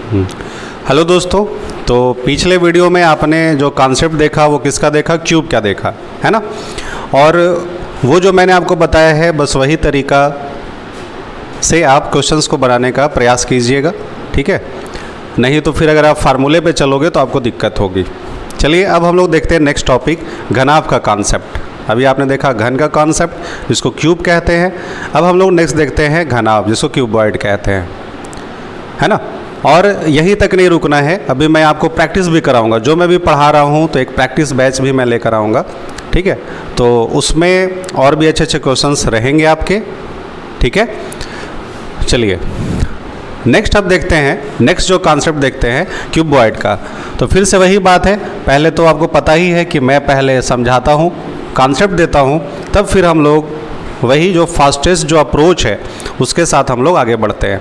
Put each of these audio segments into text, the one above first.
Hello दोस्तों। तो पिछले वीडियो में आपने जो कॉन्सेप्ट देखा वो किसका देखा, क्यूब का देखा है ना। और वो जो मैंने आपको बताया है बस वही तरीका से आप क्वेश्चंस को बनाने का प्रयास कीजिएगा, ठीक है। नहीं तो फिर अगर आप फार्मूले पे चलोगे तो आपको दिक्कत होगी। चलिए अब हम लोग देखते हैं नेक्स्ट टॉपिक, घनाभ का कॉन्सेप्ट। अभी आपने देखा घन का कॉन्सेप्ट जिसको क्यूब कहते हैं। अब हम लोग नेक्स्ट देखते हैं घनाभ जिसको क्यूबॉइड कहते हैं, है ना। और यहीं तक नहीं रुकना है, अभी मैं आपको प्रैक्टिस भी कराऊंगा। जो मैं भी पढ़ा रहा हूं तो एक प्रैक्टिस बैच भी मैं लेकर आऊँगा, ठीक है। तो उसमें और भी अच्छे अच्छे क्वेश्चंस रहेंगे आपके, ठीक है। चलिए नेक्स्ट अब देखते हैं, नेक्स्ट जो कॉन्सेप्ट देखते हैं क्यूबॉइड का। तो फिर से वही बात है, पहले तो आपको पता ही है कि मैं पहले समझाता हूँ, कॉन्सेप्ट देता हूँ, तब फिर हम लोग वही जो फास्टेस्ट जो अप्रोच है उसके साथ हम लोग आगे बढ़ते हैं।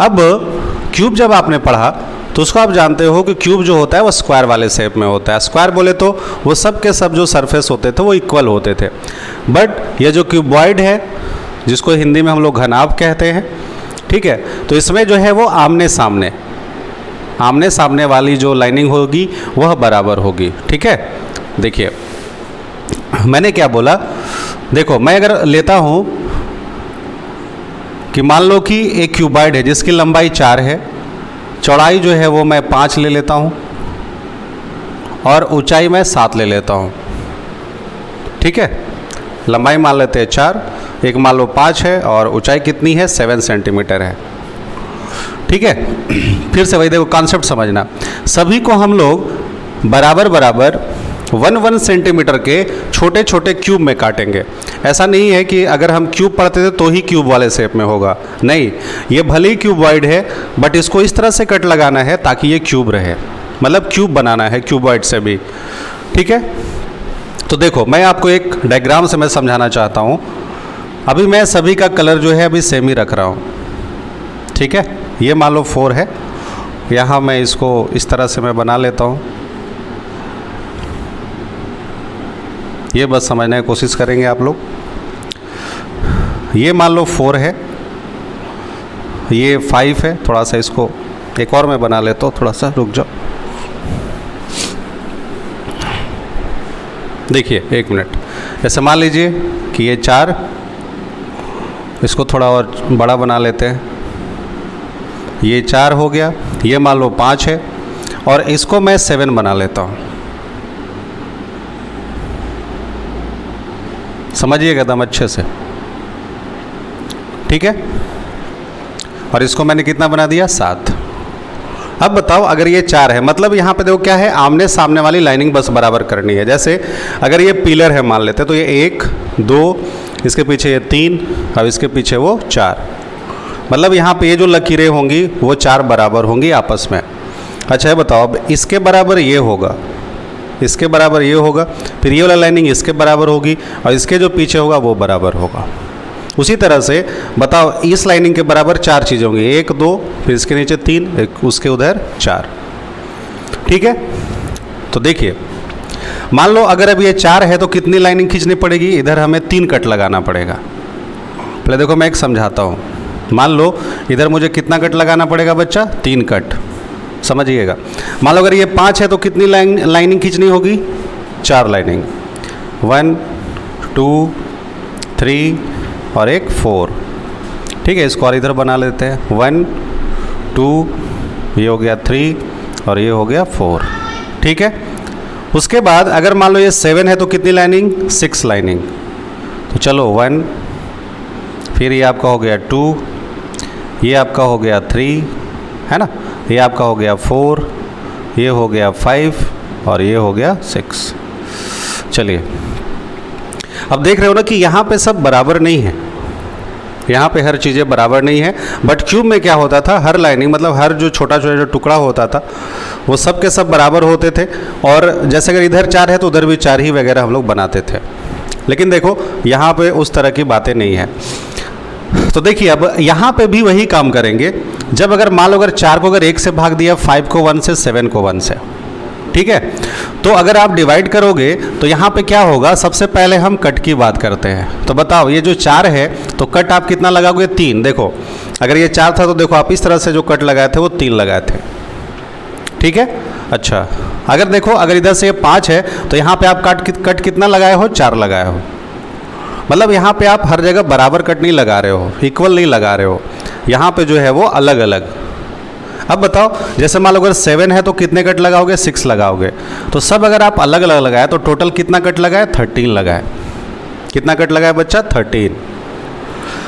अब क्यूब जब आपने पढ़ा तो उसको आप जानते हो कि क्यूब जो होता है वो स्क्वायर वाले शेप में होता है। स्क्वायर बोले तो वो सब के सब जो सरफेस होते थे वो इक्वल होते थे। बट ये जो क्यूबॉइड है जिसको हिंदी में हम लोग घनाभ कहते हैं, ठीक है, तो इसमें जो है वो आमने सामने वाली जो लाइनिंग होगी वह बराबर होगी, ठीक है। देखिए मैंने क्या बोला, देखो मैं अगर लेता हूँ कि मान लो कि एक क्यूबॉइड है जिसकी लंबाई 4 है, चौड़ाई जो है वो मैं 5 ले लेता हूँ और ऊंचाई मैं 7 ले लेता हूँ, ठीक है। लंबाई मान लेते हैं 4, एक मान लो 5 है और ऊंचाई कितनी है 7 सेंटीमीटर है, ठीक है। फिर से वही देखो कॉन्सेप्ट समझना, सभी को हम लोग बराबर 1 सेंटीमीटर के छोटे छोटे क्यूब में काटेंगे। ऐसा नहीं है कि अगर हम क्यूब पढ़ते थे तो ही क्यूब वाले शेप में होगा, नहीं, ये भले ही क्यूबॉइड है बट इसको इस तरह से कट लगाना है ताकि ये क्यूब रहे, मतलब क्यूब बनाना है क्यूबॉइड से भी, ठीक है। तो देखो मैं आपको एक डायग्राम से मैं समझाना चाहता हूँ। अभी मैं सभी का कलर जो है अभी सेम ही रख रहा हूँ, ठीक है। ये मान लो 4 है, यहाँ मैं इसको इस तरह से मैं बना लेता हूँ। ये बस समझने की कोशिश करेंगे आप लोग। ये मान लो 4 है, ये 5 है, थोड़ा सा इसको एक और मैं बना लेता हूँ, थोड़ा सा रुक जाओ। देखिए 1 मिनट, ऐसे मान लीजिए कि ये 4, इसको थोड़ा और बड़ा बना लेते हैं। ये 4 हो गया, ये मान लो 5 है और इसको मैं 7 बना लेता हूँ। समझिएगा एकदम अच्छे से, ठीक है। और इसको मैंने कितना बना दिया 7। अब बताओ अगर ये 4 है, मतलब यहाँ पे देखो क्या है, आमने सामने वाली लाइनिंग बस बराबर करनी है। जैसे अगर ये पिलर है मान लेते तो ये 1 2, इसके पीछे ये 3 और इसके पीछे वो 4, मतलब यहाँ पे ये जो लकीरें होंगी वो 4 बराबर होंगी आपस में। अच्छा है, बताओ अब इसके बराबर ये होगा, इसके बराबर ये होगा, फिर ये वाला लाइनिंग इसके बराबर होगी और इसके जो पीछे होगा वो बराबर होगा। उसी तरह से बताओ इस लाइनिंग के बराबर 4 चीज़ें होंगी, 1 2, फिर इसके नीचे 3, एक उसके उधर 4, ठीक है। तो देखिए मान लो अगर अब ये 4 है तो कितनी लाइनिंग खींचनी पड़ेगी, इधर हमें 3 कट लगाना पड़ेगा। पहले देखो मैं एक समझाता हूँ। मान लो इधर मुझे कितना कट लगाना पड़ेगा बच्चा, 3 कट, समझिएगा। मान लो अगर ये 5 है तो कितनी लाइनिंग खींचनी होगी, 4 लाइनिंग, 1 2 3 और एक 4, ठीक है। इसको और इधर बना लेते हैं, 1 2, ये हो गया 3 और ये हो गया 4, ठीक है। उसके बाद अगर मान लो ये 7 है तो कितनी लाइनिंग, 6 लाइनिंग। तो चलो 1, फिर ये आपका हो गया 2, ये आपका हो गया 3, है ना, ये आपका हो गया 4, ये हो गया 5 और ये हो गया 6। चलिए अब देख रहे हो ना कि यहाँ पे सब बराबर नहीं है, यहाँ पे हर चीज़ें बराबर नहीं है। बट क्यूब में क्या होता था, हर लाइनिंग मतलब हर जो छोटा छोटा जो टुकड़ा होता था वो सब के सब बराबर होते थे। और जैसे अगर इधर 4 है तो उधर भी 4 ही वगैरह हम लोग बनाते थे। लेकिन देखो यहाँ पे उस तरह की बातें नहीं है। तो देखिए अब यहाँ पे भी वही काम करेंगे। जब अगर मान लो अगर 4 को अगर 1 से भाग दिया, 5 को 1 से, 7 को 1 से, ठीक है। तो अगर आप डिवाइड करोगे तो यहाँ पे क्या होगा, सबसे पहले हम कट की बात करते हैं। तो बताओ ये जो 4 है तो कट आप कितना लगाओगे, 3। देखो अगर ये 4 था तो देखो आप इस तरह से जो कट लगाए थे वो 3 लगाए थे, ठीक है। अच्छा, अगर देखो अगर इधर से ये 5 है तो यहाँ पे आप कट कितना लगाए हो, 4 लगाए हो। मतलब यहाँ पे आप हर जगह बराबर कट नहीं लगा रहे हो, इक्वल नहीं लगा रहे हो, यहाँ पे जो है वो अलग अलग। अब बताओ, जैसे मान लो अगर 7 है तो कितने कट लगाओगे, 6 लगाओगे। तो सब अगर आप अलग अलग लगाए तो टोटल कितना कट लगाए, 13 लगाए। कितना कट लगाए बच्चा, 13।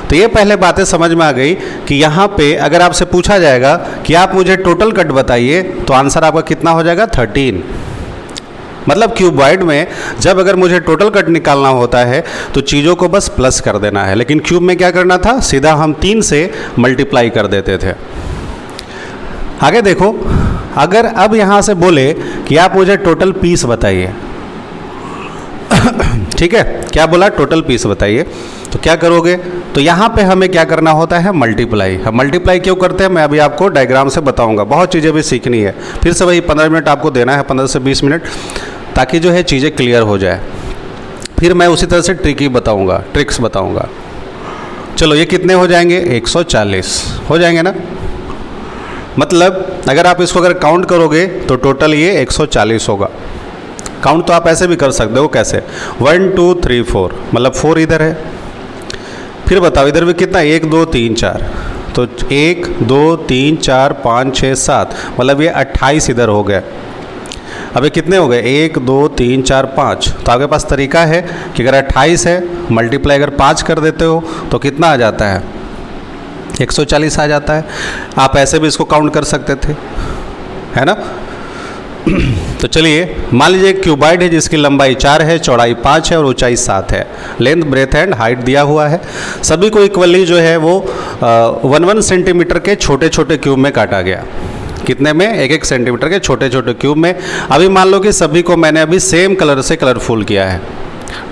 तो ये पहले बातें समझ में आ गई कि यहाँ पे अगर आपसे पूछा जाएगा कि आप मुझे टोटल कट बताइए तो आंसर आपका कितना हो जाएगा, 13। मतलब क्यूबॉइड में जब अगर मुझे टोटल कट निकालना होता है तो चीज़ों को बस प्लस कर देना है, लेकिन क्यूब में क्या करना था, सीधा हम 3 से मल्टीप्लाई कर देते थे। आगे देखो, अगर अब यहाँ से बोले कि आप मुझे टोटल पीस बताइए, ठीक है, क्या बोला, टोटल पीस बताइए, तो क्या करोगे, तो यहाँ पे हमें क्या करना होता है, मल्टीप्लाई। हम मल्टीप्लाई क्यों करते हैं मैं अभी आपको डायग्राम से बताऊंगा, बहुत चीज़ें भी सीखनी है। फिर से वही 15 मिनट आपको देना है, 15 से 20 मिनट, ताकि जो है चीज़ें क्लियर हो जाए। फिर मैं उसी तरह से ट्रिक्स बताऊँगा। चलो ये कितने हो जाएंगे, 140 हो जाएंगे ना। मतलब अगर आप इसको अगर काउंट करोगे तो टोटल ये 140 होगा। काउंट तो आप ऐसे भी कर सकते हो, कैसे, 1 2 3 4, मतलब 4 इधर है। फिर बताओ इधर भी कितना, 1 2 3 4, तो 1 2 3 4 5 6 7, मतलब ये 28 इधर हो गया। अब ये कितने हो गए, 1 2 3 4 5। तो आपके पास तरीका है कि अगर 28 है, मल्टीप्लाई अगर 5 कर देते हो तो कितना आ जाता है, 140 आ जाता है। आप ऐसे भी इसको काउंट कर सकते थे, है ना। तो चलिए मान लीजिए क्यूबॉइड है जिसकी लंबाई 4 है, चौड़ाई 5 है और ऊंचाई 7 है। लेंथ, ब्रेथ एंड हाइट दिया हुआ है। सभी को इक्वली जो है वो 1 सेंटीमीटर के छोटे छोटे क्यूब में काटा गया। कितने में, 1 सेंटीमीटर के छोटे छोटे क्यूब में। अभी मान लो कि सभी को मैंने अभी सेम कलर से कलरफुल किया है,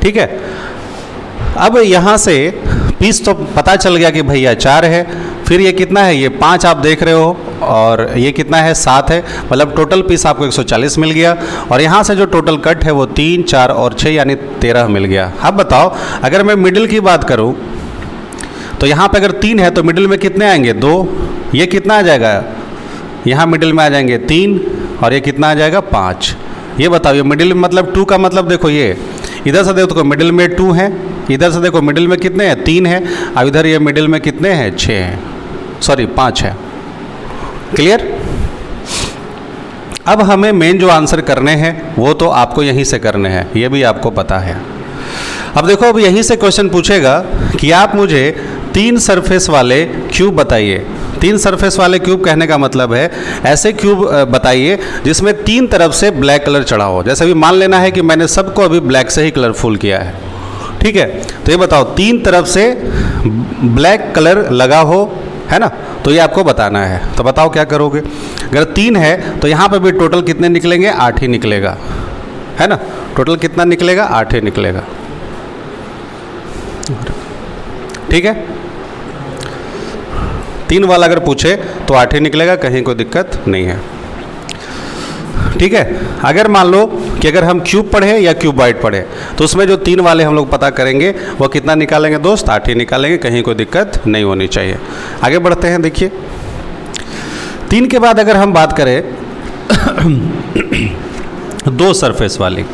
ठीक है। अब यहाँ से पीस तो पता चल गया कि भैया 4 है, फिर ये कितना है, ये 5 आप देख रहे हो, और ये कितना है, 7 है। मतलब टोटल पीस आपको 140 मिल गया। और यहाँ से जो टोटल कट है वो 3 4 और 6 यानी 13 मिल गया। अब बताओ अगर मैं मिडिल की बात करूँ तो यहाँ पे अगर 3 है तो मिडिल में कितने आएंगे, 2। ये कितना आ जाएगा, यहाँ मिडिल में आ जाएंगे 3, और ये कितना आ जाएगा, 5। ये बताओ, ये मिडिल में मतलब 2 का मतलब देखो, ये इधर से देखो तो मिडिल में 2 है, इधर से देखो मिडिल में कितने हैं, 3 है, अब इधर ये मिडिल में कितने हैं, 6 हैं, सॉरी 5 है। क्लियर। अब हमें मेन जो आंसर करने हैं वो तो आपको यहीं से करने हैं, ये भी आपको पता है। अब देखो, अब यहीं से क्वेश्चन पूछेगा कि आप मुझे 3 सरफेस वाले क्यूब बताइए। 3 सरफेस वाले क्यूब कहने का मतलब है ऐसे क्यूब बताइए जिसमें 3 तरफ से ब्लैक कलर चढ़ा हो। जैसे अभी मान लेना है कि मैंने सबको अभी ब्लैक से ही कलरफुल किया है, ठीक है। तो ये बताओ 3 तरफ से ब्लैक कलर लगा हो, है ना, तो ये आपको बताना है। तो बताओ क्या करोगे, अगर 3 है तो यहाँ पे भी टोटल कितने निकलेंगे, 8 ही निकलेगा, है ना। टोटल कितना निकलेगा, 8 ही निकलेगा, ठीक है। 3 वाला अगर पूछे तो 8 ही निकलेगा, कहीं कोई दिक्कत नहीं है, ठीक है। अगर मान लो कि अगर हम क्यूब पढ़े या क्यूबॉइड पढ़े तो उसमें जो 3 वाले हम लोग पता करेंगे वो कितना निकालेंगे दोस्त, 8 ही निकालेंगे, कहीं कोई दिक्कत नहीं होनी चाहिए। आगे बढ़ते हैं। देखिए 3 के बाद अगर हम बात करें 2 सरफेस वाली।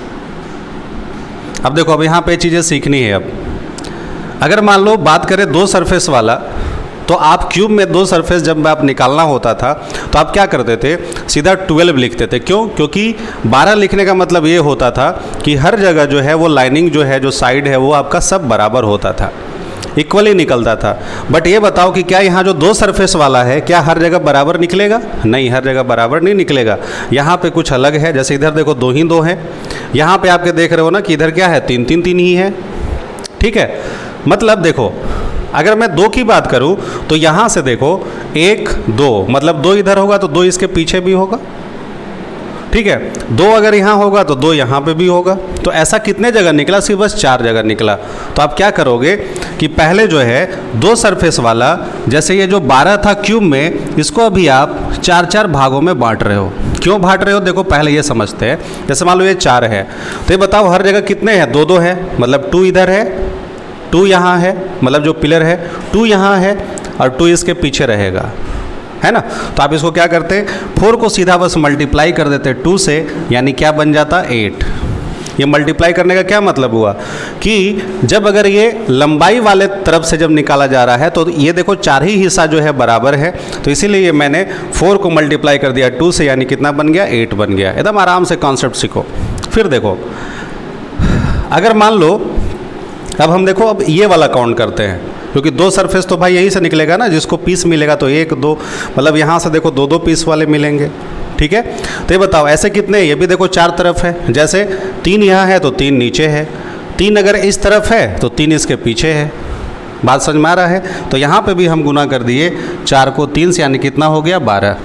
अब देखो, अब यहाँ पे चीज़ें सीखनी है। अब अगर मान लो बात करें 2 सरफेस वाला, तो आप क्यूब में 2 सरफेस जब आप निकालना होता था तो आप क्या करते थे, सीधा 12 लिखते थे। क्यों, क्योंकि 12 लिखने का मतलब ये होता था कि हर जगह जो है वो लाइनिंग जो है, जो साइड है, वो आपका सब बराबर होता था, इक्वली निकलता था। बट ये बताओ कि क्या यहाँ जो 2 सरफेस वाला है, क्या हर जगह बराबर निकलेगा? नहीं, हर जगह बराबर नहीं निकलेगा। यहाँ पे कुछ अलग है। जैसे इधर देखो 2 ही 2 हैं, यहाँ पे आपके देख रहे हो ना कि इधर क्या है, 3 3 3 ही है, ठीक है। मतलब देखो, अगर मैं 2 की बात करूं तो यहाँ से देखो 1 2, मतलब 2 इधर होगा तो 2 इसके पीछे भी होगा, ठीक है। 2 अगर यहाँ होगा तो 2 यहाँ पे भी होगा। तो ऐसा कितने जगह निकला, सिर्फ बस 4 जगह निकला। तो आप क्या करोगे कि पहले जो है 2 सरफेस वाला, जैसे ये जो 12 था क्यूब में, इसको अभी आप 4-4 भागों में बांट रहे हो। क्यों बांट रहे हो, देखो पहले ये समझते हैं। जैसे मान लो ये 4 है तो ये बताओ हर जगह कितने हैं, 2 2 है, मतलब 2 इधर है, 2 यहाँ है, मतलब जो पिलर है 2 यहाँ है, और 2 इसके पीछे रहेगा, है ना। तो आप इसको क्या करते, 4 को सीधा बस मल्टीप्लाई कर देते 2 से, यानी क्या बन जाता 8। ये मल्टीप्लाई करने का क्या मतलब हुआ कि जब अगर ये लंबाई वाले तरफ से जब निकाला जा रहा है तो ये देखो 4 ही हिस्सा जो है बराबर है, तो इसीलिए मैंने 4 को मल्टीप्लाई कर दिया 2 से, यानी कितना बन गया 8 बन गया। एकदम आराम से कॉन्सेप्ट सीखो। फिर देखो, अगर मान लो अब हम देखो अब ये वाला काउंट करते हैं, क्योंकि 2 सरफेस तो भाई यहीं से निकलेगा ना, जिसको पीस मिलेगा तो 1 2, मतलब यहाँ से देखो 2 2 पीस वाले मिलेंगे, ठीक है। तो ये बताओ ऐसे कितने, ये भी देखो 4 तरफ है, जैसे 3 यहाँ है तो 3 नीचे है, 3 अगर इस तरफ है तो 3 इसके पीछे है। बात समझ में आ रहा है। तो यहाँ पे भी हम गुना कर दिए 4 को 3 से, यानी कितना हो गया 12।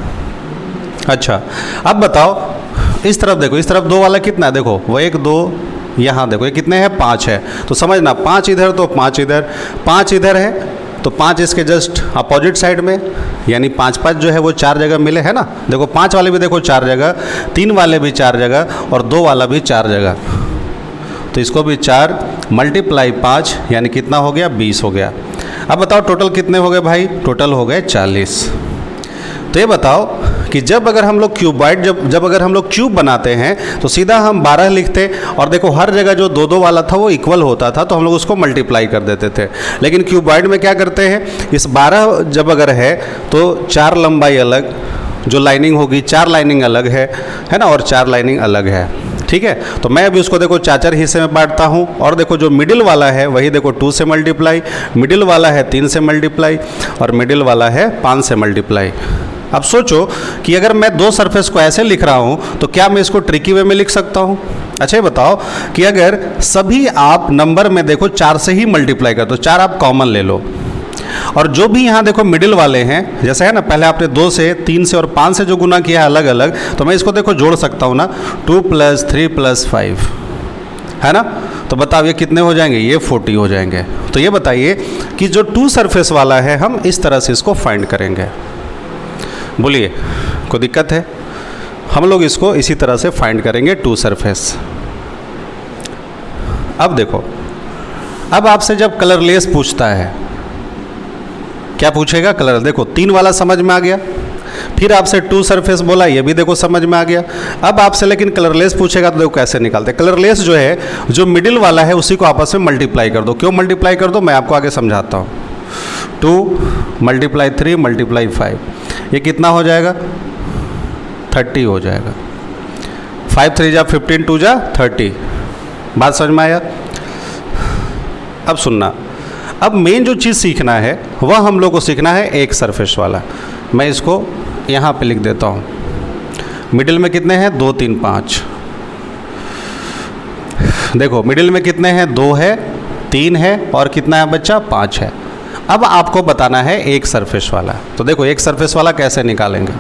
अच्छा अब बताओ इस तरफ देखो, इस तरफ 2 वाला कितना है, देखो वो 1 2, यहाँ देखो ये कितने हैं 5 है, तो समझना 5 इधर तो 5 इधर, 5 इधर है तो 5 इसके जस्ट अपोजिट साइड में, यानी 5 5 जो है वो 4 जगह मिले, है ना। देखो 5 वाले भी देखो 4 जगह, 3 वाले भी 4 जगह और 2 वाला भी 4 जगह, तो इसको भी 4 मल्टीप्लाई 5, यानी कितना हो गया 20 हो गया। अब बताओ टोटल कितने हो गए भाई, टोटल हो गए 40। तो ये बताओ कि जब अगर हम लोग क्यूबॉइड जब अगर हम लोग क्यूब बनाते हैं तो सीधा हम 12 लिखते, और देखो हर जगह जो 2 2 वाला था वो इक्वल होता था, तो हम लोग उसको मल्टीप्लाई कर देते थे। लेकिन क्यूबॉइड में क्या करते हैं, इस 12 जब अगर है तो 4 लंबाई अलग, जो लाइनिंग होगी 4 लाइनिंग अलग है ना, और 4 लाइनिंग अलग है, ठीक है। तो मैं अभी उसको देखो 4 हिस्से में बांटता हूँ, और देखो जो मिडिल वाला है वही देखो 2 से मल्टीप्लाई, मिडिल वाला है 3 से मल्टीप्लाई, और मिडिल वाला है 5 से मल्टीप्लाई। अब सोचो कि अगर मैं 2 सरफेस को ऐसे लिख रहा हूँ तो क्या मैं इसको ट्रिकी वे में लिख सकता हूँ। अच्छा ये बताओ कि अगर सभी आप नंबर में देखो 4 से ही मल्टीप्लाई कर दो, 4 आप कॉमन ले लो, और जो भी यहाँ देखो मिडिल वाले हैं, जैसे है ना पहले आपने 2 से 3 से और 5 से जो गुना किया है अलग अलग, तो मैं इसको देखो जोड़ सकता हूँ ना, 2 + 3 + 5, है ना। तो बताओ ये कितने हो जाएंगे, ये 40 हो जाएंगे। तो ये बताइए कि जो 2 सरफेस वाला है हम इस तरह से इसको फाइंड करेंगे। बोलिए कोई दिक्कत है, हम लोग इसको इसी तरह से फाइंड करेंगे 2 सरफेस। अब देखो, अब आपसे जब कलरलेस पूछता है, क्या पूछेगा कलर, देखो 3 वाला समझ में आ गया, फिर आपसे 2 सरफेस बोला, ये भी देखो समझ में आ गया। अब आपसे लेकिन कलरलेस पूछेगा तो देखो कैसे निकालते। कलरलेस जो है, जो मिडिल वाला है उसी को आपस में मल्टीप्लाई कर दो। क्यों मल्टीप्लाई कर दो, मैं आपको आगे समझाता हूँ। 2 × 3 × 5, ये कितना हो जाएगा 30 हो जाएगा। 5 3 जा 15, 2 जा 30। बात समझ में आया। अब सुनना, अब मेन जो चीज़ सीखना है वह हम लोग को सीखना है एक सरफेस वाला। मैं इसको यहाँ पे लिख देता हूँ। मिडिल में कितने हैं 2 3 5, देखो मिडिल में कितने हैं 2 है, 3 है, और कितना है बच्चा 5 है। अब आपको बताना है एक सरफेस वाला। तो देखो एक सरफेस वाला कैसे निकालेंगे।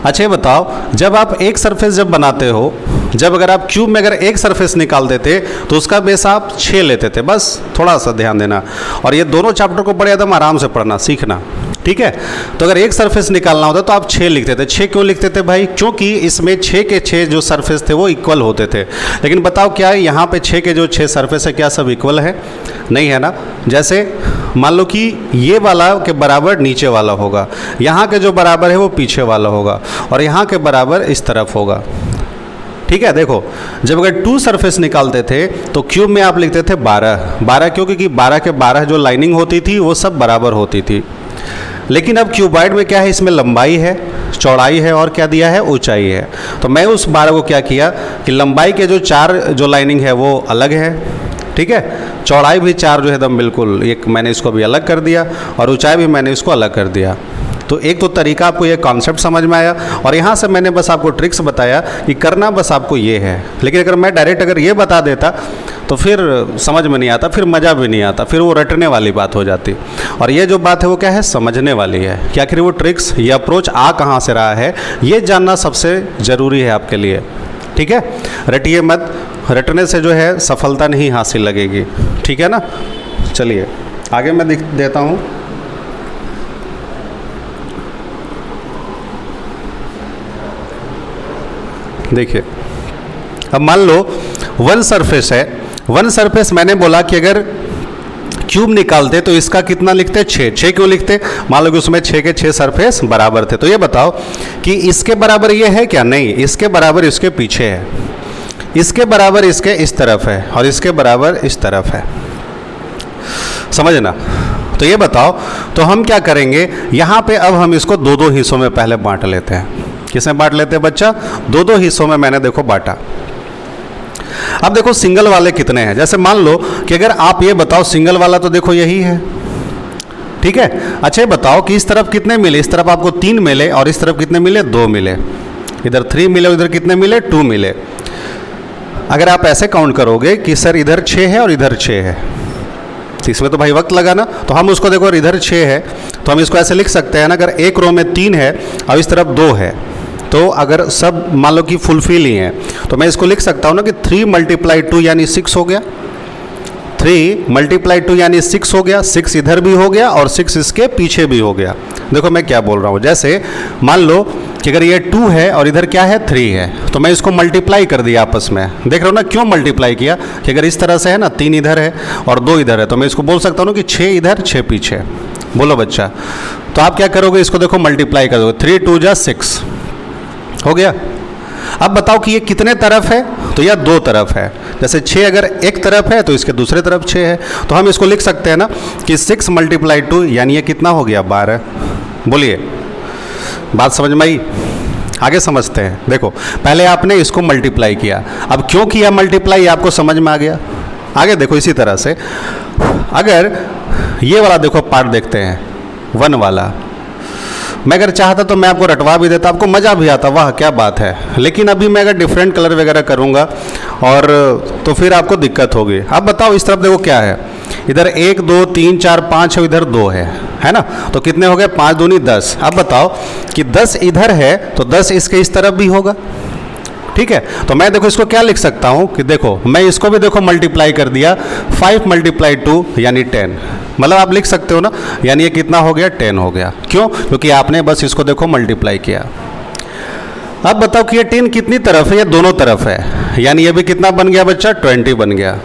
अच्छा ये बताओ, जब आप एक सरफेस जब बनाते हो, जब अगर आप क्यूब में अगर एक सरफेस निकाल देते तो उसका बेस आप 6 लेते थे, बस थोड़ा सा ध्यान देना। और ये दोनों चैप्टर को बड़े एकदम आराम से पढ़ना सीखना, ठीक है। तो अगर एक सरफेस निकालना होता तो आप 6 लिखते थे। 6 क्यों लिखते थे भाई, क्योंकि इसमें 6 के 6 जो सरफेस थे वो इक्वल होते थे। लेकिन बताओ क्या यहाँ पे 6 के जो 6 सरफेस है क्या सब इक्वल है, नहीं है ना। जैसे मान लो कि ये वाला के बराबर नीचे वाला होगा, यहाँ के जो बराबर है वो पीछे वाला होगा, और यहाँ के बराबर इस तरफ होगा, ठीक है। देखो जब अगर 2 सरफेस निकालते थे तो क्यूब में आप लिखते थे 12 क्योंकि 12 के 12 जो लाइनिंग होती थी वो सब बराबर होती थी। लेकिन अब क्यूबॉइड में क्या है, इसमें लंबाई है, चौड़ाई है, और क्या दिया है ऊंचाई है। तो मैं उस 12 को क्या किया कि लंबाई के जो 4 जो लाइनिंग है वो अलग है, ठीक है। चौड़ाई भी 4 जो है एकदम बिल्कुल, एक मैंने इसको भी अलग कर दिया, और ऊंचाई भी मैंने इसको अलग कर दिया। तो एक तो तरीका आपको ये कॉन्सेप्ट समझ में आया, और यहाँ से मैंने बस आपको ट्रिक्स बताया कि करना बस आपको ये है। लेकिन अगर मैं डायरेक्ट अगर ये बता देता तो फिर समझ में नहीं आता, फिर मज़ा भी नहीं आता, फिर वो रटने वाली बात हो जाती। और ये जो बात है वो क्या है, समझने वाली है कि आखिर वो ट्रिक्स, ये अप्रोच आ कहाँ से रहा है, ये जानना सबसे ज़रूरी है आपके लिए, ठीक है। रटिए मत, रटने से जो है सफलता नहीं हासिल लगेगी, ठीक है ना। चलिए आगे मैं देता हूँ। देखिए अब मान लो 1 सरफेस है। 1 सरफेस मैंने बोला कि अगर क्यूब निकालते तो इसका कितना लिखते, 6। 6 क्यों लिखते, मान लो कि उसमें 6 के 6 सरफेस बराबर थे। तो ये बताओ कि इसके बराबर ये है क्या, नहीं, इसके बराबर इसके पीछे है, इसके बराबर इसके इस तरफ है और इसके बराबर इस तरफ है, समझना। तो ये बताओ, तो हम क्या करेंगे यहाँ पे, अब हम इसको दो दो हिस्सों में पहले बांट लेते हैं। किसमें बांट लेते हैं बच्चा, दो दो हिस्सों में मैंने देखो बांटा। अब देखो सिंगल वाले कितने हैं, जैसे मान लो कि अगर आप ये बताओ सिंगल वाला तो देखो यही है, ठीक है। अच्छा ये बताओ कि इस तरफ कितने मिले, इस तरफ आपको 3 मिले और इस तरफ कितने मिले, 2 मिले, इधर 3 मिले और इधर कितने मिले, 2 मिले। अगर आप ऐसे काउंट करोगे कि सर इधर 6 है और इधर 6 है, तो इसमें तो भाई वक्त लगा ना, तो हम उसको देखो इधर 6 है तो हम इसको ऐसे लिख सकते हैं ना, अगर एक रो में 3 है और इस तरफ 2 है, तो अगर सब मान लो कि फुलफिल ही हैं तो मैं इसको लिख सकता हूँ ना कि 3 × 2 यानी 6 हो गया, 3 × 2 यानी 6 हो गया, 6 इधर भी हो गया और 6 इसके पीछे भी हो गया। देखो मैं क्या बोल रहा हूँ, जैसे मान लो कि अगर ये 2 है और इधर क्या है, 3 है, तो मैं इसको मल्टीप्लाई कर दिया आपस में। देख रहे हो ना क्यों मल्टीप्लाई किया, कि अगर इस तरह से है ना, 3 इधर है और 2 इधर है, तो मैं इसको बोल सकता हूँ ना कि 6 इधर 6 पीछे। बोलो बच्चा, तो आप क्या करोगे, इसको देखो मल्टीप्लाई कर दोगे, 3 × 2 = 6 हो गया। अब बताओ कि ये कितने तरफ है, तो यह 2 तरफ है। जैसे 6 अगर एक तरफ है तो इसके दूसरे तरफ 6 है, तो हम इसको लिख सकते हैं ना कि 6 × 2 यानी ये कितना हो गया, 12। बोलिए, बात समझ में आई, आगे समझते हैं। देखो पहले आपने इसको मल्टीप्लाई किया, अब क्यों किया मल्टीप्लाई आपको समझ में आ गया। आगे देखो इसी तरह से अगर ये वाला देखो पार्ट देखते हैं, 1 वाला, मैं अगर चाहता तो मैं आपको रटवा भी देता, आपको मज़ा भी आता, वाह क्या बात है। लेकिन अभी मैं अगर डिफरेंट कलर वगैरह करूँगा और तो फिर आपको दिक्कत होगी। अब बताओ इस तरफ देखो क्या है, इधर 1 2 3 4 5 है, इधर 2 है ना, तो कितने हो गए, 5 दूनी 10। अब बताओ कि 10 इधर है तो 10 इसके इस तरफ भी होगा, ठीक है। तो मैं देखो इसको क्या लिख सकता हूँ कि देखो मैं इसको भी देखो मल्टीप्लाई कर दिया, 5 × 2 यानी 10, मतलब आप लिख सकते हो ना, यानी ये कितना हो गया, 10 हो गया। क्यों, क्योंकि आपने बस इसको देखो मल्टीप्लाई किया। अब बताओ कि ये 10 कितनी तरफ है, ये दोनों तरफ है, यानी ये भी कितना बन गया बच्चा, 20 बन गया,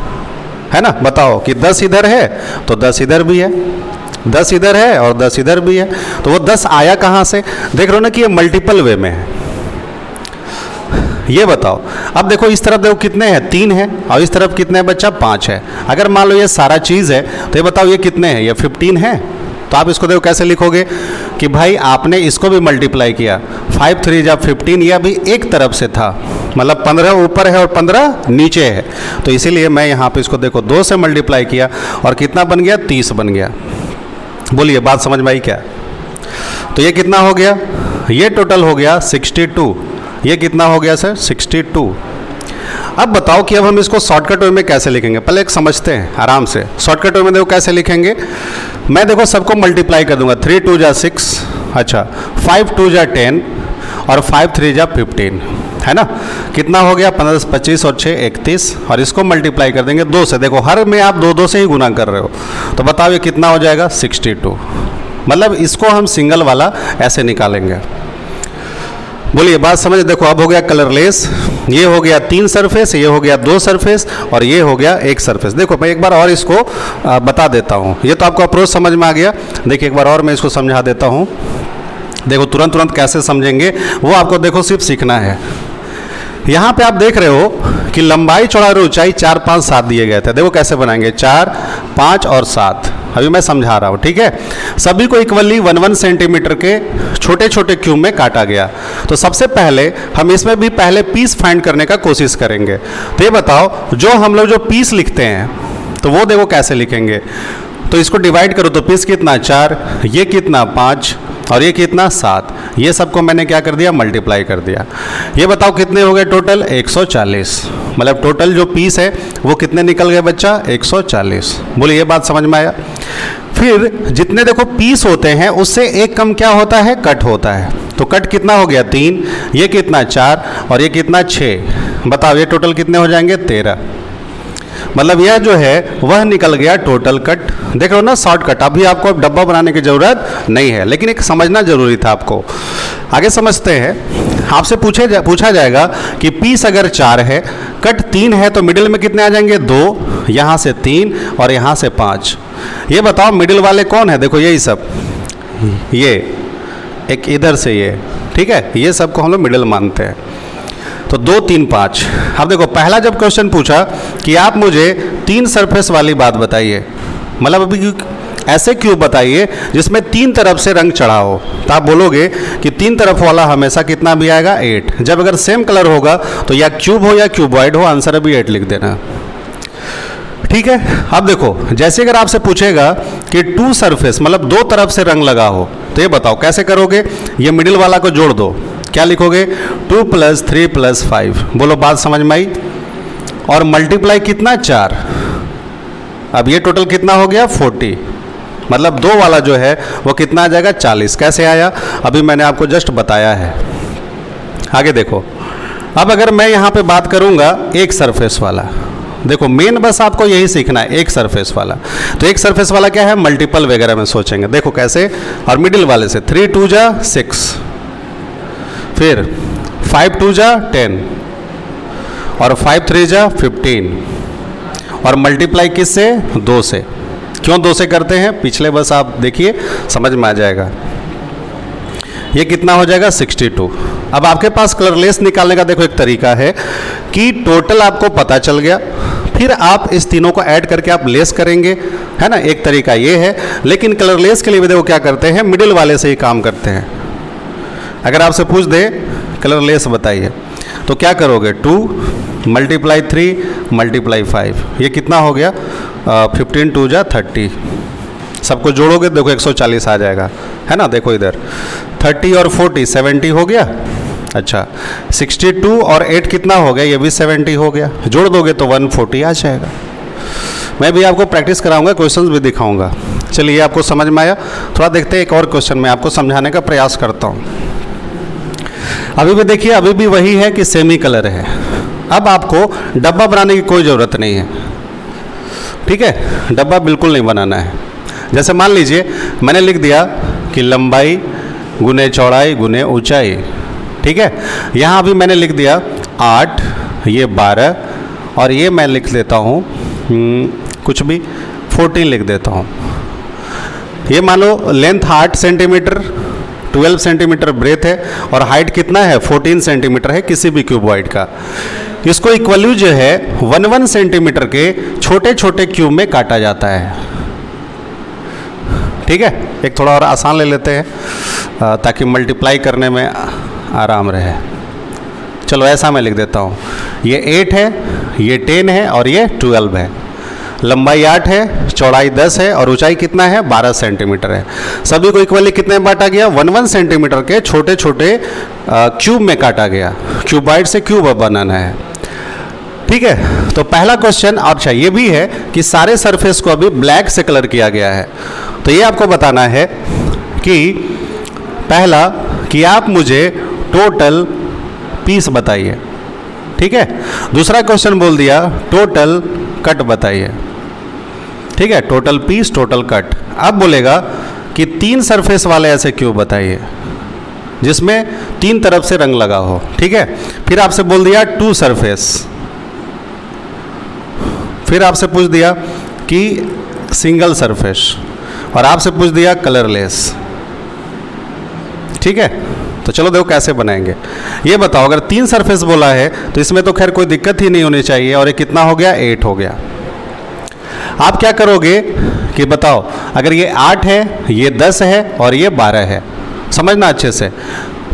है ना। बताओ कि 10 इधर है तो 10 इधर भी है, 10 इधर है और 10 इधर भी है, तो वो 10 आया कहाँ से, देख रहे हो ना कि ये मल्टीपल वे में है। ये बताओ, अब देखो इस तरफ देखो कितने हैं, 3 है और इस तरफ कितने हैं बच्चा, 5 है। अगर मान लो ये सारा चीज़ है तो ये बताओ ये कितने हैं, ये 15 है। तो आप इसको देखो कैसे लिखोगे कि भाई आपने इसको भी मल्टीप्लाई किया, 5 × 3 = 15, यह भी एक तरफ से था, मतलब 15 ऊपर है और 15 नीचे है, तो इसीलिए मैं यहाँ पे इसको देखो 2 से मल्टीप्लाई किया और कितना बन गया, 30 बन गया। बोलिए बात समझ में आई क्या। तो ये कितना हो गया, ये टोटल हो गया 62, ये कितना हो गया सर, 62। अब बताओ कि अब हम इसको शॉर्टकट वे में कैसे लिखेंगे, पहले एक समझते हैं आराम से। शॉर्टकट वे में देखो कैसे लिखेंगे, मैं देखो सबको मल्टीप्लाई कर दूंगा, 3 × 2 = 6, अच्छा 5 × 2 = 10 और 5 × 3 = 15, है ना। कितना हो गया, 15 × 25 और 6 = 31, और इसको मल्टीप्लाई कर देंगे 2 से। देखो हर में आप 2 से ही गुना कर रहे हो, तो बताओ ये कितना हो जाएगा, 62। मतलब इसको हम सिंगल वाला ऐसे निकालेंगे। बोलिए बात समझ। देखो अब हो गया कलरलेस, ये हो गया 3 सरफेस, ये हो गया 2 सरफेस और ये हो गया 1 सरफेस। देखो मैं एक बार और इसको बता देता हूँ, ये तो आपको अप्रोच समझ में आ गया। देखिए एक बार और मैं इसको समझा देता हूँ, देखो तुरंत कैसे समझेंगे वो आपको देखो सिर्फ सीखना है। यहाँ पे आप देख रहे हो कि लंबाई चौड़ाई और ऊंचाई 4 5 7 दिए गए थे। देखो कैसे बनाएंगे, 4 5 और 7, अभी मैं समझा रहा हूँ, ठीक है। सभी को इक्वली 1 सेंटीमीटर के छोटे छोटे क्यूब में काटा गया। तो सबसे पहले हम इसमें भी पहले पीस फाइंड करने का कोशिश करेंगे। तो ये बताओ जो हम लोग जो पीस लिखते हैं तो वो देखो कैसे लिखेंगे। तो इसको डिवाइड करो तो पीस कितना 4, ये कितना 5 और ये कितना 7। ये सबको मैंने क्या कर दिया, मल्टीप्लाई कर दिया। ये बताओ कितने हो गए टोटल, 140। मतलब टोटल जो पीस है वो कितने निकल गए बच्चा, 140। बोलिए ये बात समझ में आया। फिर जितने देखो पीस होते हैं उससे एक कम क्या होता है, कट होता है। तो कट कितना हो गया 3, ये कितना 4 और ये कितना 6। बताओ ये टोटल कितने हो जाएंगे, 13। मतलब यह जो है वह निकल गया टोटल कट। देख रहे हो ना शॉर्टकट। अभी आपको डब्बा बनाने की ज़रूरत नहीं है, लेकिन एक समझना जरूरी था आपको आगे समझते हैं। आपसे पूछा जाएगा कि पीस अगर 4 है, कट 3 है, तो मिडिल में कितने आ जाएंगे? 2, यहाँ से 3 और यहाँ से 5। ये बताओ मिडिल वाले कौन है? देखो यही सब, ये एक इधर से ये, ठीक है, ये सब को हम लोग मिडिल मानते हैं। तो 2, 3, 5। अब देखो पहला जब क्वेश्चन पूछा कि आप मुझे 3 सरफेस वाली बात बताइए, मतलब अभी ऐसे क्यूब बताइए जिसमें 3 तरफ से रंग चढ़ा हो, तो आप बोलोगे कि 3 तरफ वाला हमेशा कितना भी आएगा? 8। जब अगर सेम कलर होगा तो या क्यूब हो या क्यूबॉइड हो, आंसर अभी 8 लिख देना, ठीक है। अब देखो जैसे अगर आपसे पूछेगा कि 2 सरफेस मतलब 2 तरफ से रंग लगा हो, तो ये बताओ कैसे करोगे? ये मिडिल वाला को जोड़ दो, क्या लिखोगे? 2 + 3 + 5। बोलो बात समझ में आई? और मल्टीप्लाई कितना? 4। अब ये टोटल कितना हो गया? 40। मतलब 2 वाला जो है वो कितना आ जाएगा? 40। कैसे आया? अभी मैंने आपको जस्ट बताया है। आगे देखो, अब अगर मैं यहाँ पे बात करूँगा एक सरफेस वाला, देखो मेन बस आपको यही सीखना है, एक सरफेस वाला। तो एक सरफेस वाला क्या है? मल्टीपल वगैरह में सोचेंगे। देखो कैसे, और मिडिल वाले से 3 × 2 = 6, फिर 5 × 2 = 10 और 5 × 3 = 15, और मल्टीप्लाई किससे? 2 से। क्यों 2 से करते हैं? पिछले बस आप देखिए, समझ में आ जाएगा। ये कितना हो जाएगा? 62। अब आपके पास कलरलेस निकालने का देखो एक तरीका है कि टोटल आपको पता चल गया, फिर आप इस तीनों को ऐड करके आप लेस करेंगे, है ना, एक तरीका ये है। लेकिन कलरलेस के लिए भी देखो क्या करते हैं, मिडिल वाले से ही काम करते हैं। अगर आपसे पूछ दे कलरलेस बताइए, तो क्या करोगे? 2 × 3 × 5, ये कितना हो गया? 15 × 2 = 30। सबको जोड़ोगे देखो 140 आ जाएगा, है ना। देखो इधर 30 और 40 70 हो गया। अच्छा 62 और 8 कितना हो गया? ये भी 70 हो गया। जोड़ दोगे तो 140 आ जाएगा। मैं भी आपको प्रैक्टिस कराऊंगा, क्वेश्चंस भी दिखाऊंगा। चलिए आपको समझ में आया? थोड़ा देखते हैं एक और क्वेश्चन मैं आपको समझाने का प्रयास करता हूँ। अभी भी देखिए, अभी भी वही है कि सेमी कलर है। अब आपको डब्बा बनाने की कोई ज़रूरत नहीं है, ठीक है, डब्बा बिल्कुल नहीं बनाना है। जैसे मान लीजिए मैंने लिख दिया कि लंबाई गुने चौड़ाई गुने ऊंचाई, ठीक है। यहाँ अभी मैंने लिख दिया 8, ये 12, और ये मैं लिख देता हूँ कुछ भी 14 लिख देता हूँ। ये मान लो लेंथ 8 सेंटीमीटर, 12 सेंटीमीटर ब्रेथ है, और हाइट कितना है? 14 सेंटीमीटर है किसी भी क्यूबॉइड का। इसको इक्वली जो है 1 सेंटीमीटर के छोटे छोटे क्यूब में काटा जाता है, ठीक है। एक थोड़ा और आसान ले लेते हैं ताकि मल्टीप्लाई करने में आराम रहे। चलो ऐसा मैं लिख देता हूँ, ये 8 है, ये 10 है, और ये 12 है। लंबाई 8 है, चौड़ाई 10 है, और ऊंचाई कितना है? 12 सेंटीमीटर है। सभी को इक्वली कितने में बांटा गया? 1 सेंटीमीटर के छोटे छोटे क्यूब में काटा गया। क्यूबॉइड से क्यूब बनाना है, ठीक है। तो पहला क्वेश्चन, अच्छा ये भी है कि सारे सरफेस को अभी ब्लैक से कलर किया गया है। तो ये आपको बताना है कि पहला कि आप मुझे टोटल पीस बताइए, ठीक है। दूसरा क्वेश्चन बोल दिया टोटल कट बताइए, ठीक है, टोटल पीस टोटल कट। अब बोलेगा कि 3 सरफेस वाले ऐसे क्यूब बताइए जिसमें 3 तरफ से रंग लगा हो, ठीक है। फिर आपसे बोल दिया 2 सरफेस, फिर आपसे पूछ दिया कि सिंगल सरफेस, और आपसे पूछ दिया कलरलेस, ठीक है। तो चलो देखो कैसे बनाएंगे। ये बताओ अगर 3 सरफेस बोला है तो इसमें तो खैर कोई दिक्कत ही नहीं होनी चाहिए, और ये कितना हो गया? 8 हो गया। आप क्या करोगे कि बताओ अगर ये 8 है, ये 10 है, और ये 12 है, समझना अच्छे से।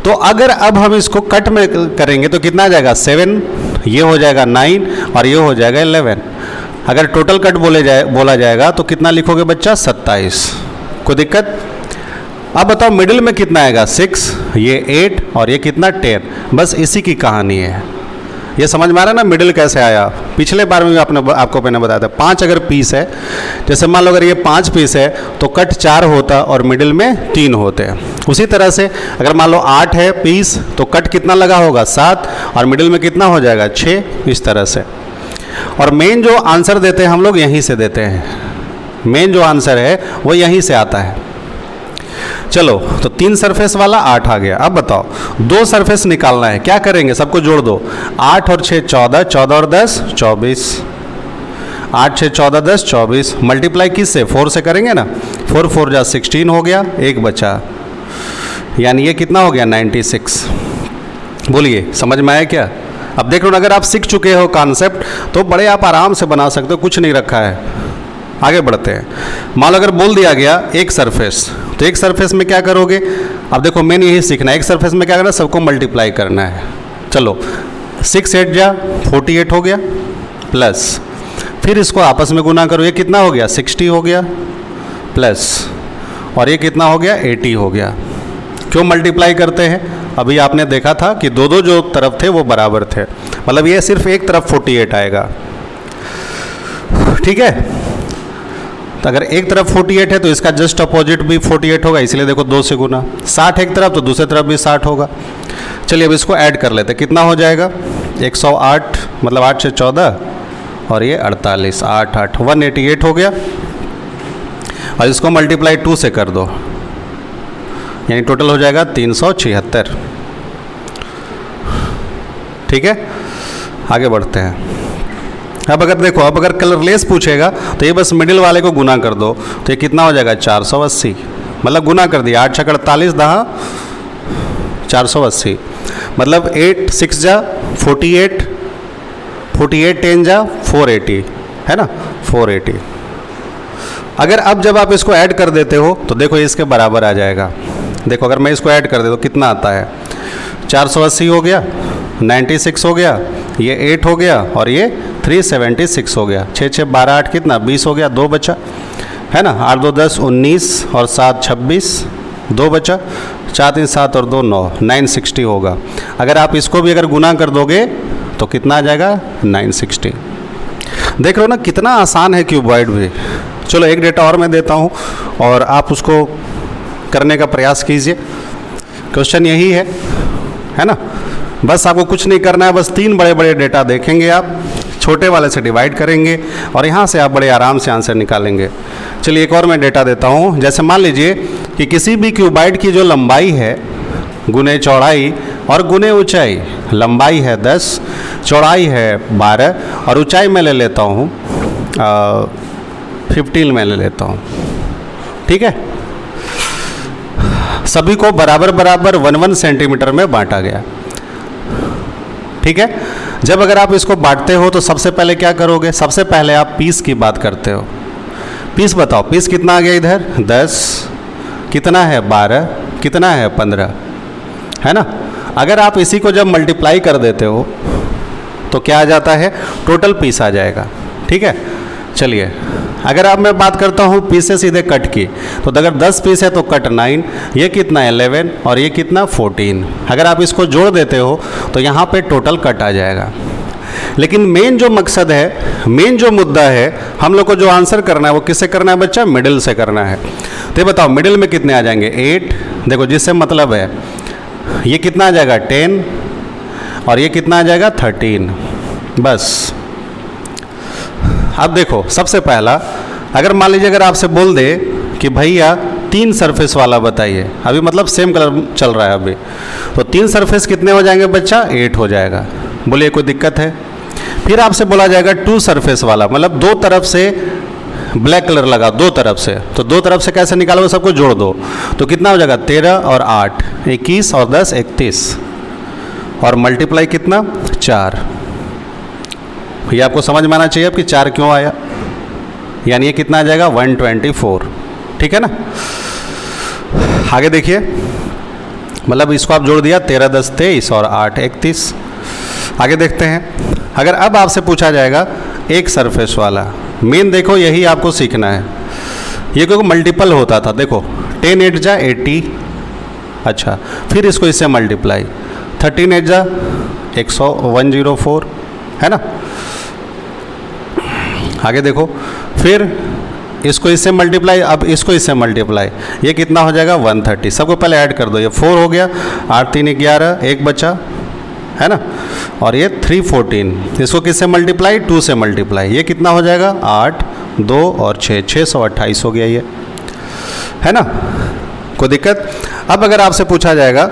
तो अगर अब हम इसको कट में करेंगे तो कितना आ जाएगा? 7, ये हो जाएगा 9, और ये हो जाएगा 11। अगर टोटल कट बोला जाएगा तो कितना लिखोगे बच्चा? 27। कोई दिक्कत? अब बताओ मिडिल में कितना आएगा? 6, ये 8, और ये कितना? 10। बस इसी की कहानी है। ये समझ में आ रहा है ना मिडिल कैसे आया? पिछले बार में भी आपको मैंने बताया था 5 अगर पीस है, जैसे मान लो अगर ये 5 पीस है तो कट 4 होता और मिडिल में 3 होते हैं। उसी तरह से अगर मान लो 8 है पीस तो कट कितना लगा होगा? 7, और मिडिल में कितना हो जाएगा? 6। इस तरह से। और मेन जो आंसर देते हैं हम लोग यहीं से देते हैं, मेन जो आंसर है वो यहीं से आता है। चलो तो 3 सरफेस वाला 8 आ गया। अब बताओ 2 सरफेस निकालना है, क्या करेंगे, सबको जोड़ दो। 8 और 6 14, 14 और 10 24, 8 6 14 10 24, मल्टीप्लाई किससे, 4 से करेंगे ना, 4 4 जा 16 हो गया, एक बचा, यानी ये कितना हो गया 96। बोलिए समझ में आया क्या? अब देख लो ना, अगर आप सीख चुके हो कॉन्सेप्ट तो बड़े आप आराम से बना सकते हो, कुछ नहीं रखा है। आगे बढ़ते हैं। मान लो अगर बोल दिया गया एक सरफेस, तो एक सरफेस में क्या करोगे? अब देखो मेन यही सीखना है, एक सरफेस में क्या करना है, सबको मल्टीप्लाई करना है। चलो 6 8 जा 48 हो गया, प्लस फिर इसको आपस में गुना करो, ये कितना हो गया 60 हो गया, प्लस और ये कितना हो गया 80 हो गया। क्यों मल्टीप्लाई करते हैं? अभी आपने देखा था कि दो जो तरफ थे वो बराबर थे, मतलब ये सिर्फ एक तरफ 48 आएगा, ठीक है। तो अगर एक तरफ 48 है तो इसका जस्ट अपोजिट भी 48 होगा, इसलिए देखो 2 से गुना। 60 एक तरफ तो दूसरी तरफ भी 60 होगा। चलिए अब इसको ऐड कर लेते हैं, कितना हो जाएगा 108, मतलब 8 से 14 और ये 48, 8 8 188 हो गया। और इसको मल्टीप्लाई 2 से कर दो, यानी टोटल हो जाएगा 376, ठीक है। आगे बढ़ते हैं। अब अगर देखो, अब अगर कलरलेस पूछेगा तो ये बस मिडिल वाले को गुना कर दो, तो ये कितना हो जाएगा 480, मतलब गुना कर दिया, 8 6 48 10 480, मतलब 8 6 जा 48, 48 10 जा 480, है ना 480। अगर अब जब आप इसको ऐड कर देते हो तो देखो इसके बराबर आ जाएगा। देखो अगर मैं इसको ऐड कर दे तो कितना आता है, 480 हो गया, 96 हो गया, ये 8 हो गया और ये 376 हो गया। 6 6 12 8 कितना 20 हो गया, 2 बचा, है ना। 8 2 10 19 और 7 26, 2 बचा, 4 3 7 और 2 9, 960 होगा। अगर आप इसको भी अगर गुना कर दोगे तो कितना आ जाएगा 960। देख रहे हो ना कितना आसान है क्यूबॉइड भी। चलो एक डेटा और मैं देता हूँ और आप उसको करने का प्रयास कीजिए। क्वेश्चन यही है ना। बस आपको कुछ नहीं करना है, बस 3 बड़े बड़े डेटा देखेंगे आप, छोटे वाले से डिवाइड करेंगे और यहाँ से आप बड़े आराम से आंसर निकालेंगे। चलिए एक और मैं डेटा देता हूँ। जैसे मान लीजिए कि किसी भी क्यूबॉइड की जो लंबाई है गुने चौड़ाई और गुने ऊंचाई, लंबाई है 10, चौड़ाई है 12 और ऊंचाई मैं ले लेता हूँ 15 में ले लेता हूँ, ठीक है। सभी को बराबर बराबर 1 सेंटीमीटर में बांटा गया, ठीक है। जब अगर आप इसको बांटते हो तो सबसे पहले क्या करोगे, सबसे पहले आप पीस की बात करते हो। पीस बताओ, पीस कितना आ गया इधर 10, कितना है 12, कितना है 15, है ना। अगर आप इसी को जब मल्टीप्लाई कर देते हो तो क्या आ जाता है, टोटल पीस आ जाएगा, ठीक है। चलिए अगर अब मैं बात करता हूँ पीस से सीधे कट की, तो अगर 10 पीस है तो कट 9, ये कितना 11 और ये कितना 14। अगर आप इसको जोड़ देते हो तो यहाँ पे टोटल कट आ जाएगा। लेकिन मेन जो मकसद है, मेन जो मुद्दा है, हम लोग को जो आंसर करना है वो किससे करना है बच्चा, मिडिल से करना है। तो ये बताओ मिडिल में कितने आ जाएंगे 8, देखो जिससे मतलब है ये कितना आ जाएगा 10 और ये कितना आ जाएगा 13, बस। अब देखो सबसे पहला, अगर मान लीजिए अगर आपसे बोल दे कि भैया 3 सरफेस वाला बताइए, अभी मतलब सेम कलर चल रहा है अभी, तो 3 सरफेस कितने हो जाएंगे बच्चा 8 हो जाएगा। बोलिए कोई दिक्कत है? फिर आपसे बोला जाएगा 2 सरफेस वाला, मतलब 2 तरफ से ब्लैक कलर लगा, 2 तरफ से, तो 2 तरफ से कैसे निकालोगे, सबको जोड़ दो, तो कितना हो जाएगा 13 और 8 21 और 10 31 और मल्टीप्लाई कितना 4। ये आपको समझ में आना चाहिए अब कि 4 क्यों आया, यानी ये कितना आ जाएगा 124, ठीक है ना। आगे देखिए, मतलब इसको आप जोड़ दिया 13 10 23 और 8 31। आगे देखते हैं। अगर अब आपसे पूछा जाएगा एक सरफेस वाला, मेन देखो यही आपको सीखना है। ये क्योंकि मल्टीपल होता था, देखो 10 8 जा 80, अच्छा फिर इसको इससे मल्टीप्लाई 13 8 जा 104, है ना। आगे देखो, फिर इसको इससे मल्टीप्लाई, अब इसको इससे मल्टीप्लाई, ये कितना हो जाएगा 130। सबको पहले ऐड कर दो, ये 4 हो गया, 8 3 11, एक बचा, है ना, और ये 314। इसको किससे मल्टीप्लाई 2 से मल्टीप्लाई, ये कितना हो जाएगा 8 2 और 6 628 हो गया ये, है ना। कोई दिक्कत? अब अगर आपसे पूछा जाएगा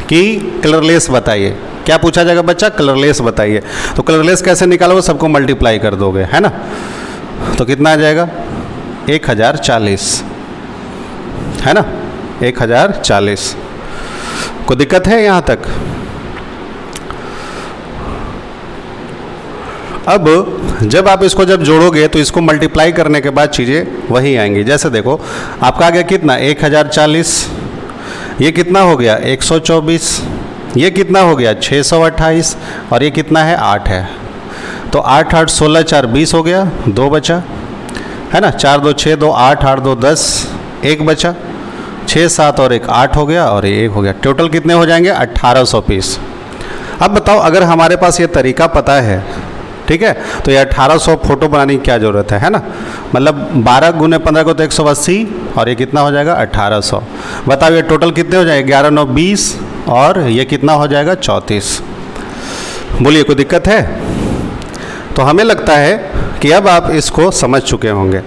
कि कलरलेस बताइए, क्या पूछा जाएगा बच्चा? कलरलेस बताइए। तो कलरलेस कैसे निकालोगे? सबको मल्टीप्लाई कर दोगे, है ना? तो कितना आ जाएगा? 1040, है ना? 1040। कोई दिक्कत है यहाँ तक? अब जब आप इसको जब जोड़ोगे तो इसको मल्टीप्लाई करने के बाद चीज़ें वही आएंगी। जैसे देखो आपका आ गया कितना? 1040। ये कितना हो गया? 124। ये कितना हो गया? 628। और ये कितना है? 8 है। तो 8 8 16 4 20 हो गया, 2 बचा, है ना? 4 2 6 2 8 8 2 10, 1 बचा, 6 7 और 1 8 हो गया, और ये 1 हो गया। टोटल कितने हो जाएंगे? 1800 पीस। अब बताओ अगर हमारे पास ये तरीका पता है, ठीक है, तो ये 1800 फोटो बनाने की क्या ज़रूरत है ना? मतलब 12 गुने 15 को तो 180, और ये कितना हो जाएगा? 1800। बताओ ये टोटल कितने हो जाएंगे? 11 9 20, और ये कितना हो जाएगा? 34। बोलिए कोई दिक्कत है? तो हमें लगता है कि अब आप इसको समझ चुके होंगे।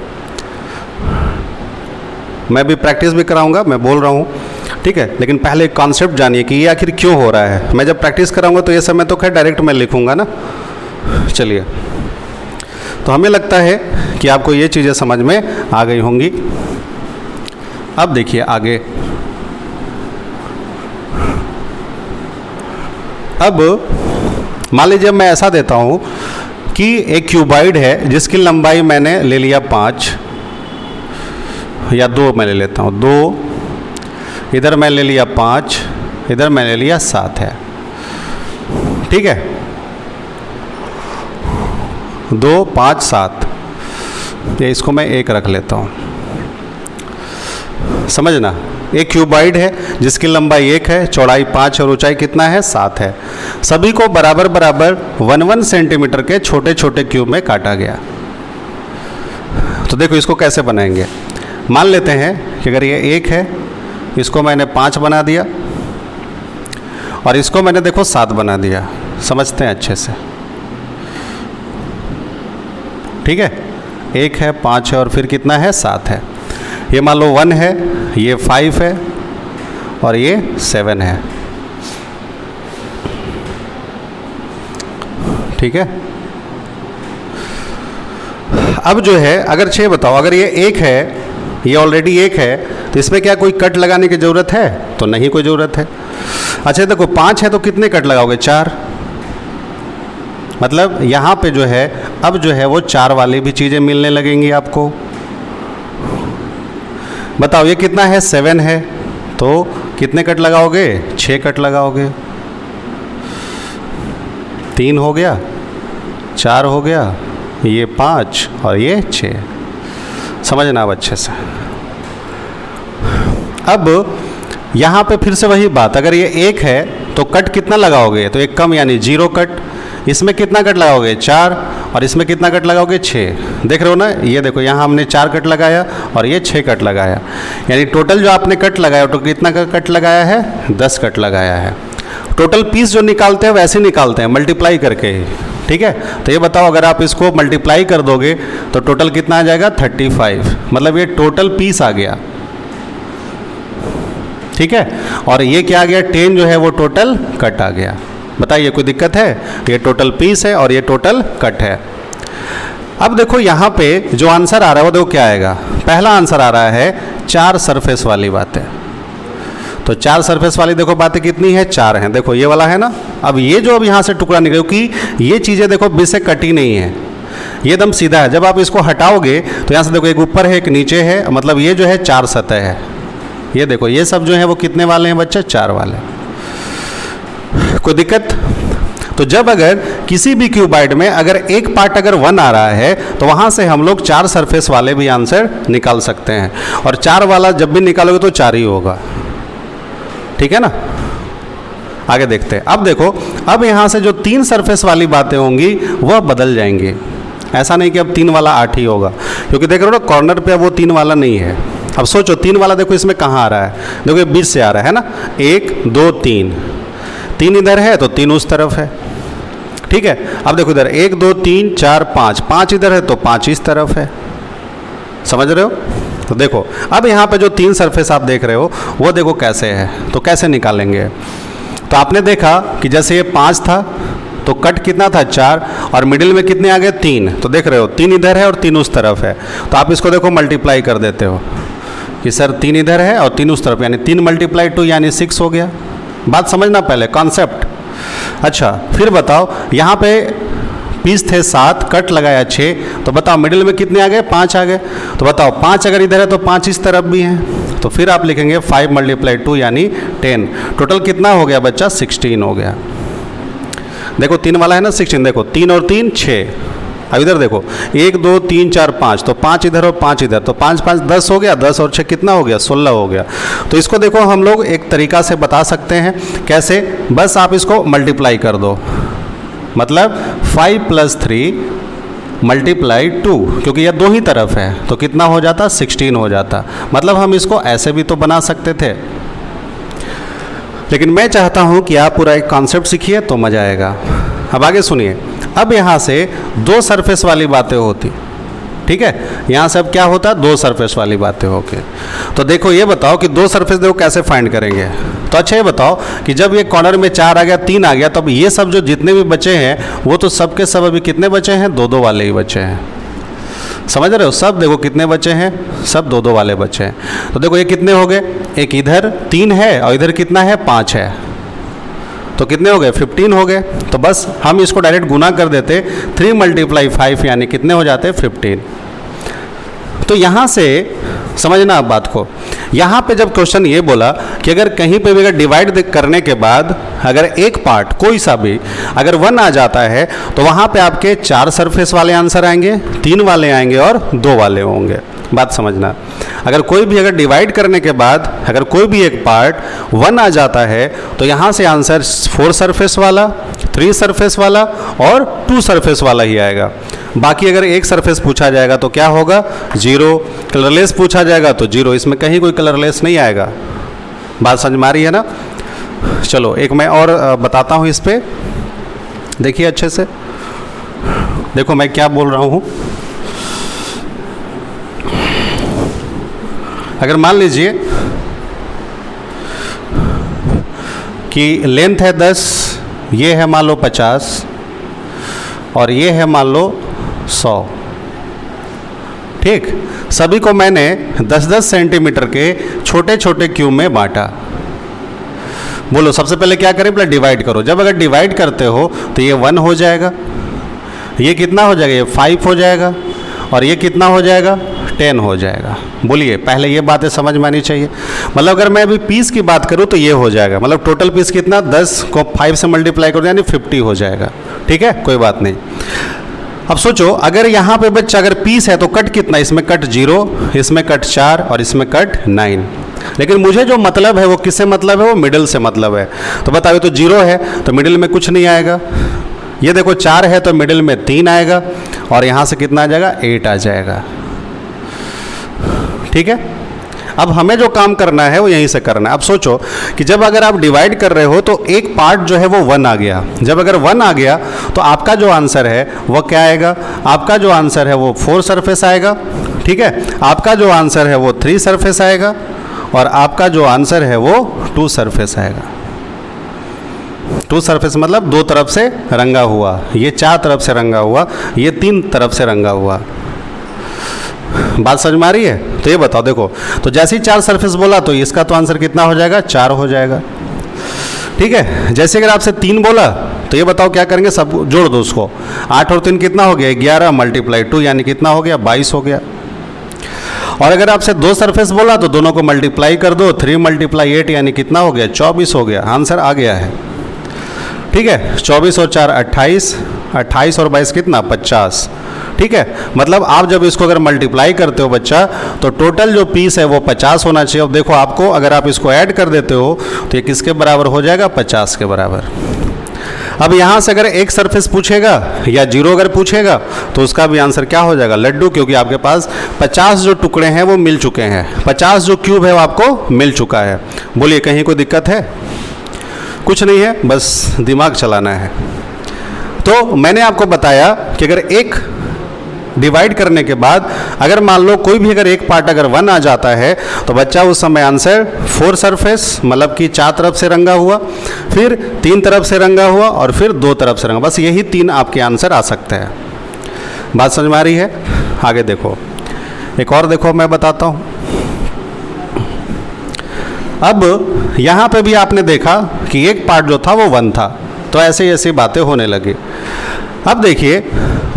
मैं भी प्रैक्टिस भी कराऊंगा, मैं बोल रहा हूँ, ठीक है, लेकिन पहले एक कॉन्सेप्ट जानिए कि ये आखिर क्यों हो रहा है। मैं जब प्रैक्टिस कराऊंगा तो ये समय तो खैर डायरेक्ट मैं लिखूंगा ना। चलिए, तो हमें लगता है कि आपको ये चीज़ें समझ में आ गई होंगी। अब देखिए आगे। अब मान लीजिए मैं ऐसा देता हूँ कि एक क्यूबाइड है जिसकी लंबाई मैंने ले लिया 5 या 2, मैं ले लेता हूँ 2, इधर मैं ले लिया 5, इधर मैं ले लिया 7 है, ठीक है, 2 5 7। ये इसको मैं 1 रख लेता हूँ। समझना, एक क्यूबाइड है जिसकी लंबाई 1 है, चौड़ाई 5 और ऊंचाई कितना है? 7 है। सभी को बराबर बराबर 1 सेंटीमीटर के छोटे छोटे क्यूब में काटा गया। तो देखो इसको कैसे बनाएंगे। मान लेते हैं कि अगर ये 1 है, इसको मैंने 5 बना दिया, और इसको मैंने देखो 7 बना दिया। समझते हैं अच्छे से, ठीक है? 1 है, 5 है, और फिर कितना है? 7 है। ये मान लो 1 है, ये 5 है, और ये 7 है, ठीक है? अब जो है अगर 6 बताओ, अगर ये 1 है, ये ऑलरेडी 1 है, तो इसमें क्या कोई कट लगाने की ज़रूरत है? तो नहीं कोई ज़रूरत है। अच्छा देखो 5 है तो कितने कट लगाओगे? 4। मतलब यहाँ पे जो है अब जो है वो 4 वाली भी चीज़ें मिलने लगेंगी आपको। बताओ ये कितना है? 7 है, तो कितने कट लगाओगे? 6 कट लगाओगे। 3 हो गया, 4 हो गया, ये 5 और ये 6। समझना अब अच्छे से। अब यहाँ पे फिर से वही बात, अगर ये 1 है तो कट कितना लगाओगे? तो एक कम यानी 0 कट। इसमें कितना कट लगाओगे? 4। और इसमें कितना कट लगाओगे? 6। देख रहे हो ना, ये देखो यहाँ हमने 4 कट लगाया और ये 6 कट लगाया, यानी टोटल जो आपने कट लगाया तो कितना का कट लगाया है? 10 कट लगाया है। टोटल पीस जो निकालते हैं वैसे निकालते हैं, मल्टीप्लाई करके ही, ठीक है? तो ये बताओ अगर आप इसको मल्टीप्लाई कर दोगे तो टोटल कितना आ जाएगा? 35। मतलब ये टोटल पीस आ गया, ठीक है? और ये क्या आ गया? 10 जो है वो टोटल कट आ गया। बताइए कोई दिक्कत है? ये टोटल पीस है और ये टोटल कट है। अब देखो यहाँ पे जो आंसर आ रहा है वो देखो क्या आएगा। पहला आंसर आ रहा है 4 सरफेस वाली बातें। तो 4 सरफेस वाली देखो बातें कितनी है? 4 हैं। देखो ये वाला है ना। अब ये जो अब यहाँ से टुकड़ा निकले, क्योंकि ये चीज़ें देखो बीच से कटी नहीं है, ये एकदम सीधा है। जब आप इसको हटाओगे तो यहाँ से देखो एक ऊपर है एक नीचे है, मतलब ये जो है 4 सतह है। ये देखो ये सब जो है वो कितने वाले हैं बच्चे? 4 वाले। कोई दिक्कत? तो जब अगर किसी भी क्यूबाइड में अगर एक पार्ट अगर 1 आ रहा है तो वहाँ से हम लोग 4 सरफेस वाले भी आंसर निकाल सकते हैं, और 4 वाला जब भी निकालोगे तो 4 ही होगा, ठीक है ना? आगे देखते हैं। अब देखो अब यहाँ से जो 3 सरफेस वाली बातें होंगी वह बदल जाएंगी। ऐसा नहीं कि अब 3 वाला 8 ही होगा, क्योंकि देख रहे हो ना कॉर्नर पे वो 3 वाला नहीं है। अब सोचो 3 वाला देखो इसमें कहाँ आ रहा है? देखो ये बीच से आ रहा है ना, 1 2 3, 3 इधर है तो 3 उस तरफ है, ठीक है? अब देखो इधर 1 2 3 4 5, 5 इधर है तो 5 इस तरफ है। समझ रहे हो? तो देखो अब यहाँ पे जो 3 सरफेस आप देख रहे हो वो देखो कैसे है, तो कैसे निकालेंगे। तो आपने देखा कि जैसे ये 5 था तो कट कितना था 4 और मिडिल में कितने आ गए 3, तो देख रहे हो 3 इधर है और 3 उस तरफ है, तो आप इसको देखो मल्टीप्लाई कर देते हो कि सर 3 इधर है और 3 उस तरफ, यानी 3 × 2 यानी 6 हो गया। बात समझना पहले कॉन्सेप्ट। अच्छा फिर बताओ यहाँ पे पीस थे 7, कट लगाया 6, तो बताओ मिडिल में कितने आ गए 5 आ गए, तो बताओ 5 अगर इधर है तो 5 इस तरफ भी हैं, तो फिर आप लिखेंगे 5 × 2 यानी 10। टोटल कितना हो गया बच्चा 16 हो गया। देखो 3 वाला है ना 16, देखो 3 और 3 6। अब इधर देखो 1 2 3 4 5, तो 5 इधर और 5 इधर, तो 5 5 10 हो गया, 10 और 6 कितना हो गया 16 हो गया। तो इसको देखो हम लोग एक तरीका से बता सकते हैं, कैसे, बस आप इसको मल्टीप्लाई कर दो, मतलब 5 + 3 × 2, क्योंकि यह 2 ही तरफ है तो कितना हो जाता 16 हो जाता। मतलब हम इसको ऐसे भी तो बना सकते थे, लेकिन मैं चाहता हूं कि आप पूरा एक कॉन्सेप्ट सीखिए तो मज़ा आएगा। अब आगे सुनिए, अब यहाँ से 2 सरफेस वाली बातें होती, ठीक है, यहाँ से अब क्या होता है 2 सरफेस वाली बातें होके। तो देखो ये बताओ कि 2 सरफेस देखो कैसे फाइंड करेंगे। तो अच्छा ये बताओ कि जब ये कॉर्नर में 4 आ गया 3 आ गया, तो अब ये सब जो जितने भी बचे हैं वो तो सब के सब अभी कितने बचे हैं 2 2 वाले ही बचे हैं। समझ रहे हो, सब देखो कितने बचे हैं, सब 2 2 वाले बचे हैं। तो देखो ये कितने हो गए, एक इधर 3 है और इधर कितना है 5 है, तो कितने हो गए 15 हो गए। तो बस हम इसको डायरेक्ट गुना कर देते, 3 × 5 यानी कितने हो जाते 15। तो यहाँ से समझना आप बात को, यहाँ पे जब क्वेश्चन ये बोला कि अगर कहीं पे भी अगर डिवाइड करने के बाद अगर एक पार्ट कोई सा भी अगर 1 आ जाता है तो वहाँ पे आपके 4 सरफेस वाले आंसर आएंगे, 3 वाले आएंगे और 2 वाले होंगे। बात समझना, अगर कोई भी अगर डिवाइड करने के बाद अगर कोई भी एक पार्ट 1 आ जाता है तो यहाँ से आंसर 4 सरफेस वाला, 3 सरफेस वाला और 2 सरफेस वाला ही आएगा। बाकी अगर एक सरफेस पूछा जाएगा तो क्या होगा 0, कलरलेस पूछा जाएगा तो 0, इसमें कहीं कोई कलरलेस नहीं आएगा। बात समझ में आ रही है ना। चलो एक मैं और बताता हूँ इस पर, देखिए अच्छे से, देखो मैं क्या बोल रहा हूँ। अगर मान लीजिए कि लेंथ है 10, ये है मान लो 50 और ये है मान लो 100, ठीक, सभी को मैंने 10-10 सेंटीमीटर के छोटे छोटे क्यूब में बांटा। बोलो सबसे पहले क्या करें, पहले डिवाइड करो। जब अगर डिवाइड करते हो तो ये 1 हो जाएगा, ये कितना हो जाएगा, ये 5 हो जाएगा और ये कितना हो जाएगा 10 हो जाएगा। बोलिए पहले ये बातें समझ में आनी चाहिए। मतलब अगर मैं अभी पीस की बात करूँ तो ये हो जाएगा, मतलब टोटल पीस कितना 10 को 5 से मल्टीप्लाई करो यानी 50 हो जाएगा, ठीक है, कोई बात नहीं। अब सोचो अगर यहाँ पे बच्चा अगर पीस है तो कट कितना, इसमें कट 0, इसमें कट 4 और इसमें कट 9, लेकिन मुझे जो मतलब है वो किससे मतलब है, वो मिडिल से मतलब है। तो बताओ तो 0 है तो मिडिल में कुछ नहीं आएगा, ये देखो 4 है तो मिडिल में 3 आएगा और यहाँ से कितना आ जाएगा 8 आ जाएगा, ठीक है। अब हमें जो काम करना है वो यहीं से करना है। अब सोचो कि जब अगर आप डिवाइड कर रहे हो तो एक पार्ट जो है वो 1 आ गया, जब अगर 1 आ गया तो आपका जो आंसर है वो क्या आएगा, आपका जो आंसर है वो 4 सरफेस आएगा, ठीक है, आपका जो आंसर है वो 3 सरफेस आएगा और आपका जो आंसर है वो 2 सरफेस आएगा। 2 सरफेस मतलब 2 तरफ से रंगा हुआ, ये 4 तरफ से रंगा हुआ, ये 3 तरफ से रंगा हुआ। बात समझ में आ रही है। तो ये बताओ देखो, तो जैसे ही 4 सरफेस बोला तो इसका तो आंसर कितना हो जाएगा 4 हो जाएगा, ठीक है। जैसे अगर आपसे 3 बोला तो ये बताओ क्या करेंगे, सब जोड़ दो उसको, 8 और 3 कितना हो गया 11 × 2 यानी कितना हो गया 22 हो गया। और अगर आपसे 2 सरफेस बोला तो दोनों को मल्टीप्लाई कर दो, 3 × 8 यानी कितना हो गया 24 हो गया, आंसर आ गया है, ठीक है। 24 और 4 28, 28 और 22 कितना 50, ठीक है। मतलब आप जब इसको अगर मल्टीप्लाई करते हो बच्चा तो टोटल जो पीस है वो 50 होना चाहिए। अब देखो आपको अगर आप इसको ऐड कर देते हो तो ये किसके बराबर हो जाएगा 50 के बराबर। अब यहाँ से अगर एक सरफेस पूछेगा या 0 अगर पूछेगा तो उसका भी आंसर क्या हो जाएगा लड्डू, क्योंकि आपके पास 50 जो टुकड़े हैं वो मिल चुके हैं, 50 जो क्यूब है वो आपको मिल चुका है। बोलिए कहीं कोई दिक्कत है, कुछ नहीं है, बस दिमाग चलाना है। तो मैंने आपको बताया कि अगर एक डिवाइड करने के बाद अगर मान लो कोई भी अगर एक पार्ट अगर 1 आ जाता है तो बच्चा उस समय आंसर 4 सरफेस, मतलब कि 4 तरफ से रंगा हुआ, फिर 3 तरफ से रंगा हुआ और फिर 2 तरफ से रंगा, बस यही 3 आपके आंसर आ सकते हैं। बात समझ में आ रही है? आगे देखो, एक और देखो मैं बताता हूँ। अब यहाँ पे भी आपने देखा कि एक पार्ट जो था वो 1 था, तो ऐसे ऐसी बातें होने लगी। अब देखिए,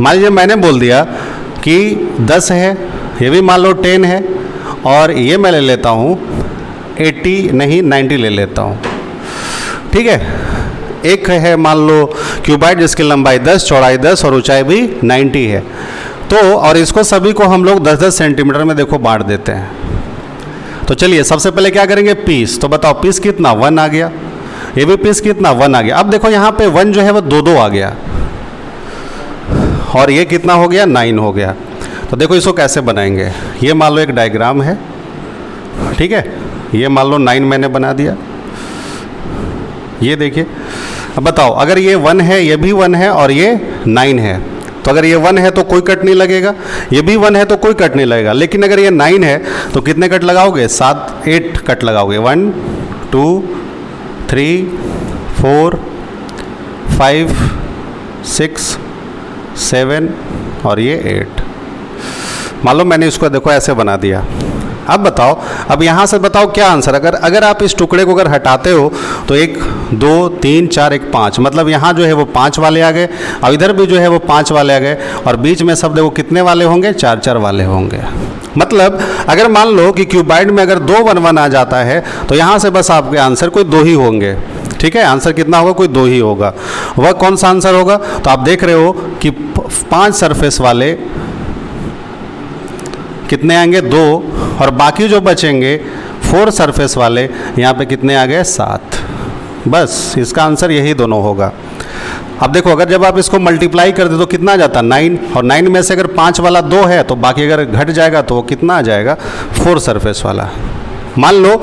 मान लीजिए मैंने बोल दिया कि 10 है, ये भी मान लो 10 है, और ये मैं ले लेता हूँ 80 नहीं 90 ले लेता हूँ, ठीक है। एक है मान लो क्यूबाइड जिसकी लंबाई 10, चौड़ाई 10 और ऊंचाई भी 90 है, तो और इसको सभी को हम लोग 10-10 सेंटीमीटर में देखो बांट देते हैं। तो चलिए सबसे पहले क्या करेंगे, पीस। तो बताओ पीस कितना, 1 आ गया, ये भी पीस कितना 1 आ गया। अब देखो यहाँ पे 1 जो है वो 2-2 आ गया, और ये कितना हो गया 9 हो गया। तो देखो इसको कैसे बनाएंगे, ये मान लो एक डायग्राम है, ठीक है, ये मान लो 9 मैंने बना दिया, ये देखिए। अब बताओ अगर ये 1 है, ये भी 1 है और ये 9 है, तो अगर ये 1 है तो कोई कट नहीं लगेगा, ये भी 1 है तो कोई कट नहीं लगेगा, लेकिन अगर ये 9 है तो कितने कट लगाओगे, 8 कट लगाओगे, 1 2 3 4 5 6 7 और ये 8। मान लो मैंने इसको देखो ऐसे बना दिया। अब बताओ, अब यहाँ से बताओ क्या आंसर, अगर आप इस टुकड़े को अगर हटाते हो तो 1 2 3 4 1 5, मतलब यहाँ जो है वो 5 वाले आ गए, और इधर भी जो है वो 5 वाले आ गए, और बीच में सब देखो कितने वाले होंगे, 4-4 वाले होंगे। मतलब अगर मान लो कि क्यूबाइड में अगर 2 1 1 आ जाता है तो यहाँ से बस आपके आंसर कोई 2 ही होंगे, ठीक है। आंसर कितना होगा, कोई 2 ही होगा। वह कौन सा आंसर होगा, तो आप देख रहे हो कि 5 सरफेस वाले कितने आएंगे, 2, और बाकी जो बचेंगे 4 सरफेस वाले यहाँ पे कितने आ गए, 7। बस इसका आंसर यही दोनों होगा। अब देखो अगर जब आप इसको मल्टीप्लाई कर दे तो कितना आ जाता, 9, और 9 में से अगर 5 वाला 2 है तो बाकी अगर घट जाएगा तो वो कितना आ जाएगा, 4 सरफेस वाला। मान लो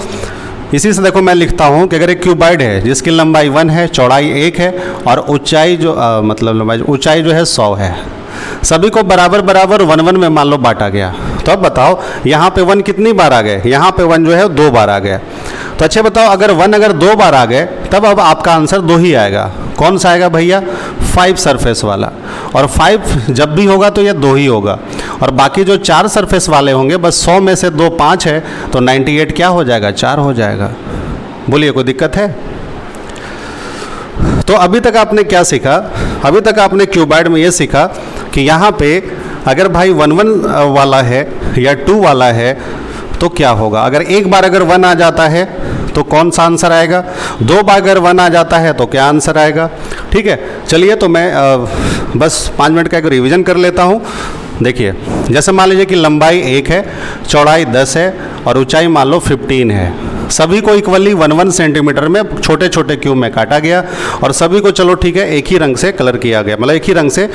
इसी से देखो मैं लिखता हूँ कि अगर एक क्यूबाइड है जिसकी लंबाई 1 है, चौड़ाई 1 है और ऊंचाई जो मतलब लंबाई ऊंचाई जो है 100 है, सभी को बराबर बराबर 1-1 में मान लो बांटा गया, तो अब बताओ यहाँ पे 1 कितनी बार आ गए, यहाँ पे 1 जो है 2 बार आ गया। तो अच्छा बताओ अगर 1 अगर 2 बार आ गए तब अब आपका आंसर 2 ही आएगा। कौन सा आएगा भैया, 5 सरफेस वाला, और 5 जब भी होगा तो ये 2 ही होगा, और बाकी जो 4 सरफेस वाले होंगे बस 100 में से 2 5 है तो 98 क्या हो जाएगा, 4 हो जाएगा। बोलिए कोई दिक्कत है? तो अभी तक आपने क्या सीखा, अभी तक आपने क्यूबाइड में ये सीखा कि यहाँ पे अगर भाई 1-1 वाला है या 2 वाला है तो क्या होगा, अगर एक बार अगर 1 आ जाता है तो कौन सा आंसर आएगा, 2 बार अगर 1 आ जाता है तो क्या आंसर आएगा, ठीक है। चलिए तो मैं बस 5 मिनट का एक रिवीजन कर लेता हूँ। देखिए जैसे मान लीजिए कि लंबाई 1 है, चौड़ाई 10 है और ऊंचाई मान लो 15 है, सभी को इक्वली 1-1 सेंटीमीटर में छोटे छोटे क्यूब में काटा गया, और सभी को चलो ठीक है एक ही रंग से कलर किया गया, मतलब एक ही रंग से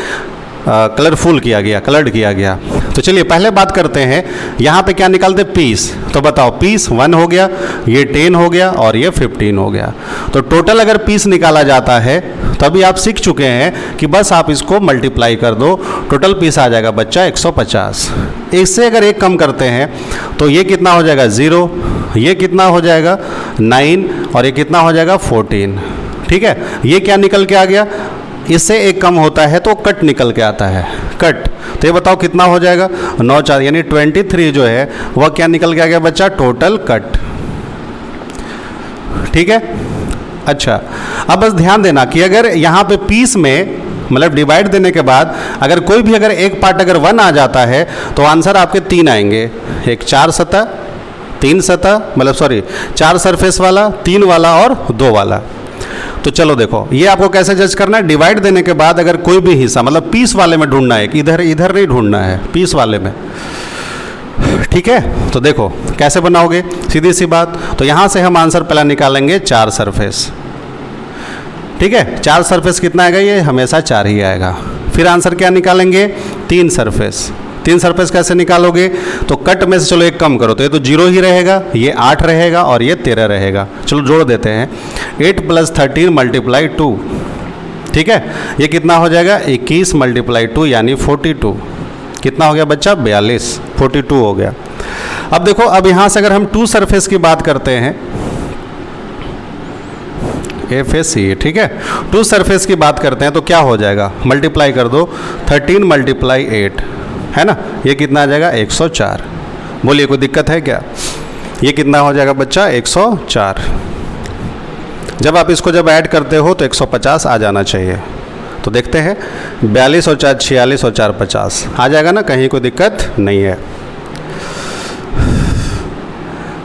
कलरफुल किया गया, कलर्ड किया गया। तो चलिए पहले बात करते हैं यहाँ पे क्या निकालते, पीस। तो बताओ पीस 1 हो गया, ये 10 हो गया और ये 15 हो गया। तो टोटल अगर पीस निकाला जाता है तो अभी आप सीख चुके हैं कि बस आप इसको मल्टीप्लाई कर दो, टोटल पीस आ जाएगा बच्चा 150। इससे अगर एक कम करते हैं तो ये कितना हो जाएगा 0, ये कितना हो जाएगा 9 और ये कितना हो जाएगा 14, ठीक है। ये क्या निकल के आ गया, इससे एक कम होता है तो कट निकल के आता है, कट। तो ये बताओ कितना हो जाएगा 9-4 यानी 23 जो है वह क्या निकल के आ गया बच्चा, टोटल कट, ठीक है। अच्छा अब बस ध्यान देना कि अगर यहाँ पे पीस में मतलब डिवाइड देने के बाद अगर कोई भी अगर एक पार्ट अगर 1 आ जाता है तो आंसर आपके 3 आएंगे, एक 4 सतह 3 सतह मतलब सॉरी 4 सरफेस वाला, 3 वाला और 2 वाला। तो चलो देखो ये आपको कैसे जज करना है, डिवाइड देने के बाद अगर कोई भी हिस्सा मतलब पीस वाले में ढूंढना है, इधर इधर नहीं ढूंढना है, पीस वाले में, ठीक है। तो देखो कैसे बनाओगे, सीधी सी बात। तो यहाँ से हम आंसर पहला निकालेंगे 4 सरफेस, ठीक है। 4 सरफेस कितना आएगा, ये हमेशा 4 ही आएगा। फिर आंसर क्या निकालेंगे 3 सरफेस। 3 सरफेस कैसे निकालोगे, तो कट में से चलो एक कम करो तो ये तो 0 ही रहेगा, ये 8 रहेगा और ये 13 रहेगा। चलो जोड़ देते हैं 8 + 13 × 2, ठीक है। ये कितना हो जाएगा 21 × 2 यानी 42, कितना हो गया बच्चा 42, 42 हो गया। अब देखो, अब यहाँ से अगर हम टू सरफेस की बात करते हैं, FAC, ठीक है, टू सरफेस की बात करते हैं तो क्या हो जाएगा, मल्टीप्लाई कर दो, 13 मल्टीप्लाई 8 है ना, ये कितना आ जाएगा 104। बोलिए कोई दिक्कत है क्या? ये कितना हो जाएगा बच्चा 104। जब आप इसको जब ऐड करते हो तो 150 आ जाना चाहिए। तो देखते हैं 42 और 4 46 और 4 50 आ जाएगा ना, कहीं कोई दिक्कत नहीं है।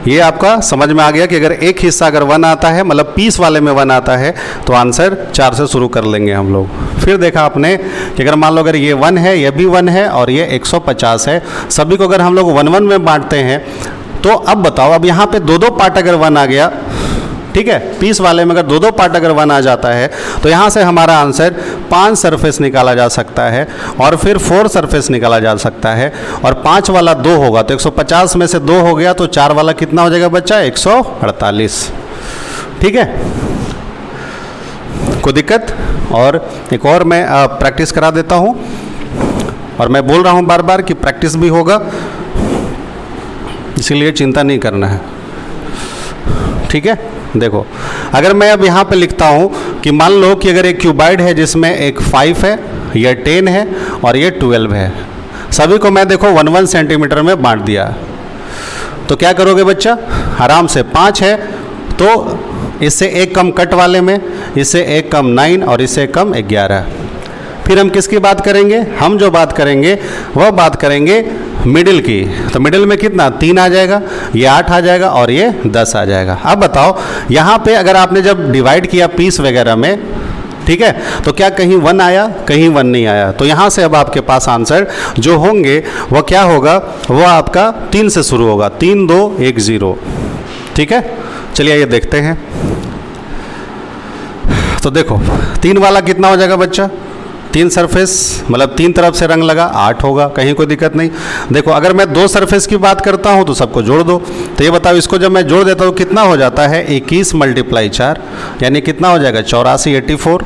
ये आपका समझ में आ गया कि अगर एक हिस्सा अगर 1 आता है, मतलब पीस वाले में 1 आता है, तो आंसर 4 से शुरू कर लेंगे हम लोग। फिर देखा आपने कि अगर मान लो अगर ये 1 है, ये भी 1 है और ये 150 है, सभी को अगर हम लोग 1 1 में बांटते हैं, तो अब बताओ, अब यहाँ पे 2 2 पार्ट अगर 1 आ गया, ठीक है, पीस वाले में अगर 2 2 पार्ट अगर 1 आ जाता है, तो यहाँ से हमारा आंसर 5 सरफेस निकाला जा सकता है और फिर 4 सरफेस निकाला जा सकता है, और 5 वाला 2 होगा तो 150 में से 2 हो गया, तो 4 वाला कितना हो जाएगा बच्चा 148। ठीक है, कोई दिक्कत? और एक और मैं प्रैक्टिस करा देता हूँ, और मैं बोल रहा हूँ बार बार कि प्रैक्टिस भी होगा, इसीलिए चिंता नहीं करना है। ठीक है, देखो, अगर मैं अब यहाँ पे लिखता हूँ कि मान लो कि अगर एक क्यूबाइड है जिसमें एक 5 है, ये 10 है और ये 12 है, सभी को मैं देखो 1 1 सेंटीमीटर में बांट दिया, तो क्या करोगे बच्चा? आराम से 5 है तो इससे एक कम कट वाले में, इससे एक कम 9 और इससे कम 11। फिर हम किसकी बात करेंगे? हम जो बात करेंगे वह बात करेंगे मिडिल की। तो मिडिल में कितना 3 आ जाएगा, ये 8 आ जाएगा और ये 10 आ जाएगा। अब बताओ, यहाँ पे अगर आपने जब डिवाइड किया पीस वगैरह में, ठीक है, तो क्या कहीं 1 आया, कहीं 1 नहीं आया, तो यहाँ से अब आपके पास आंसर जो होंगे वह क्या होगा, वह आपका 3 से शुरू होगा, 3 2 1 0। ठीक है, चलिए ये देखते हैं। तो देखो 3 वाला कितना हो जाएगा बच्चा, 3 सरफेस, मतलब 3 तरफ से रंग लगा, 8 होगा, कहीं कोई दिक्कत नहीं। देखो अगर मैं 2 सरफेस की बात करता हूँ तो सबको जोड़ दो, तो ये बताओ इसको जब मैं जोड़ देता हूँ कितना हो जाता है 21 मल्टीप्लाई 4, यानी कितना हो जाएगा 84 84।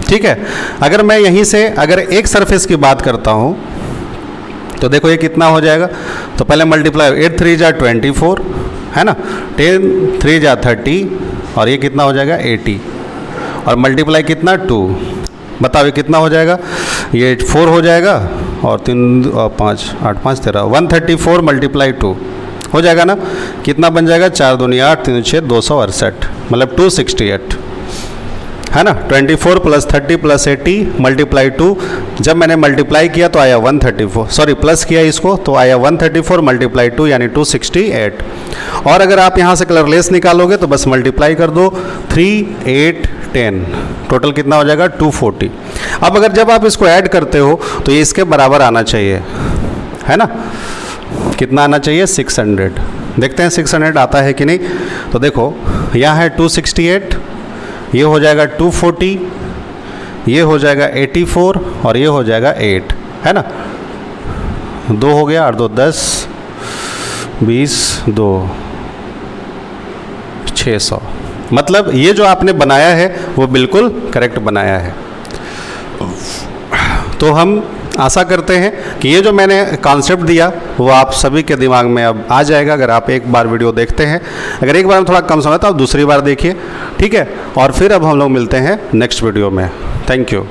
ठीक है, अगर मैं यहीं से अगर एक सरफेस की बात करता हूँ तो देखो ये कितना हो जाएगा, तो पहले मल्टीप्लाई 8 3 जा 24 है ना, 10 3 जा 30 और ये कितना हो जाएगा 80, और मल्टीप्लाई कितना 2, बताओ ये कितना हो जाएगा, ये 4 हो जाएगा और 3 और 5 8 5 13 134 मल्टीप्लाई 2 हो जाएगा ना, कितना बन जाएगा 4 दूनी 8 3 6 268, मतलब 268 है ना। 24 + 30 + 80 मल्टीप्लाई 2, जब मैंने मल्टीप्लाई किया तो आया 134, सॉरी प्लस किया इसको तो आया 134 मल्टीप्लाई 2 यानी 268। और अगर आप यहाँ से कलरलेस निकालोगे तो बस मल्टीप्लाई कर दो, 3 8 10, टोटल कितना हो जाएगा 240। अब अगर जब आप इसको ऐड करते हो तो ये इसके बराबर आना चाहिए, है ना, कितना आना चाहिए 600। देखते हैं 600 आता है कि नहीं। तो देखो यहाँ है 268, ये हो जाएगा 240, ये हो जाएगा 84 और ये हो जाएगा 8, है ना, 2 हो गया, 8 2 10 20 2 600, मतलब ये जो आपने बनाया है वो बिल्कुल करेक्ट बनाया है। तो हम आशा करते हैं कि ये जो मैंने कॉन्सेप्ट दिया वो आप सभी के दिमाग में अब आ जाएगा, अगर आप एक बार वीडियो देखते हैं। अगर एक बार में थोड़ा कम समय तो आप दूसरी बार देखिए, ठीक है। और फिर अब हम लोग मिलते हैं नेक्स्ट वीडियो में। Thank you.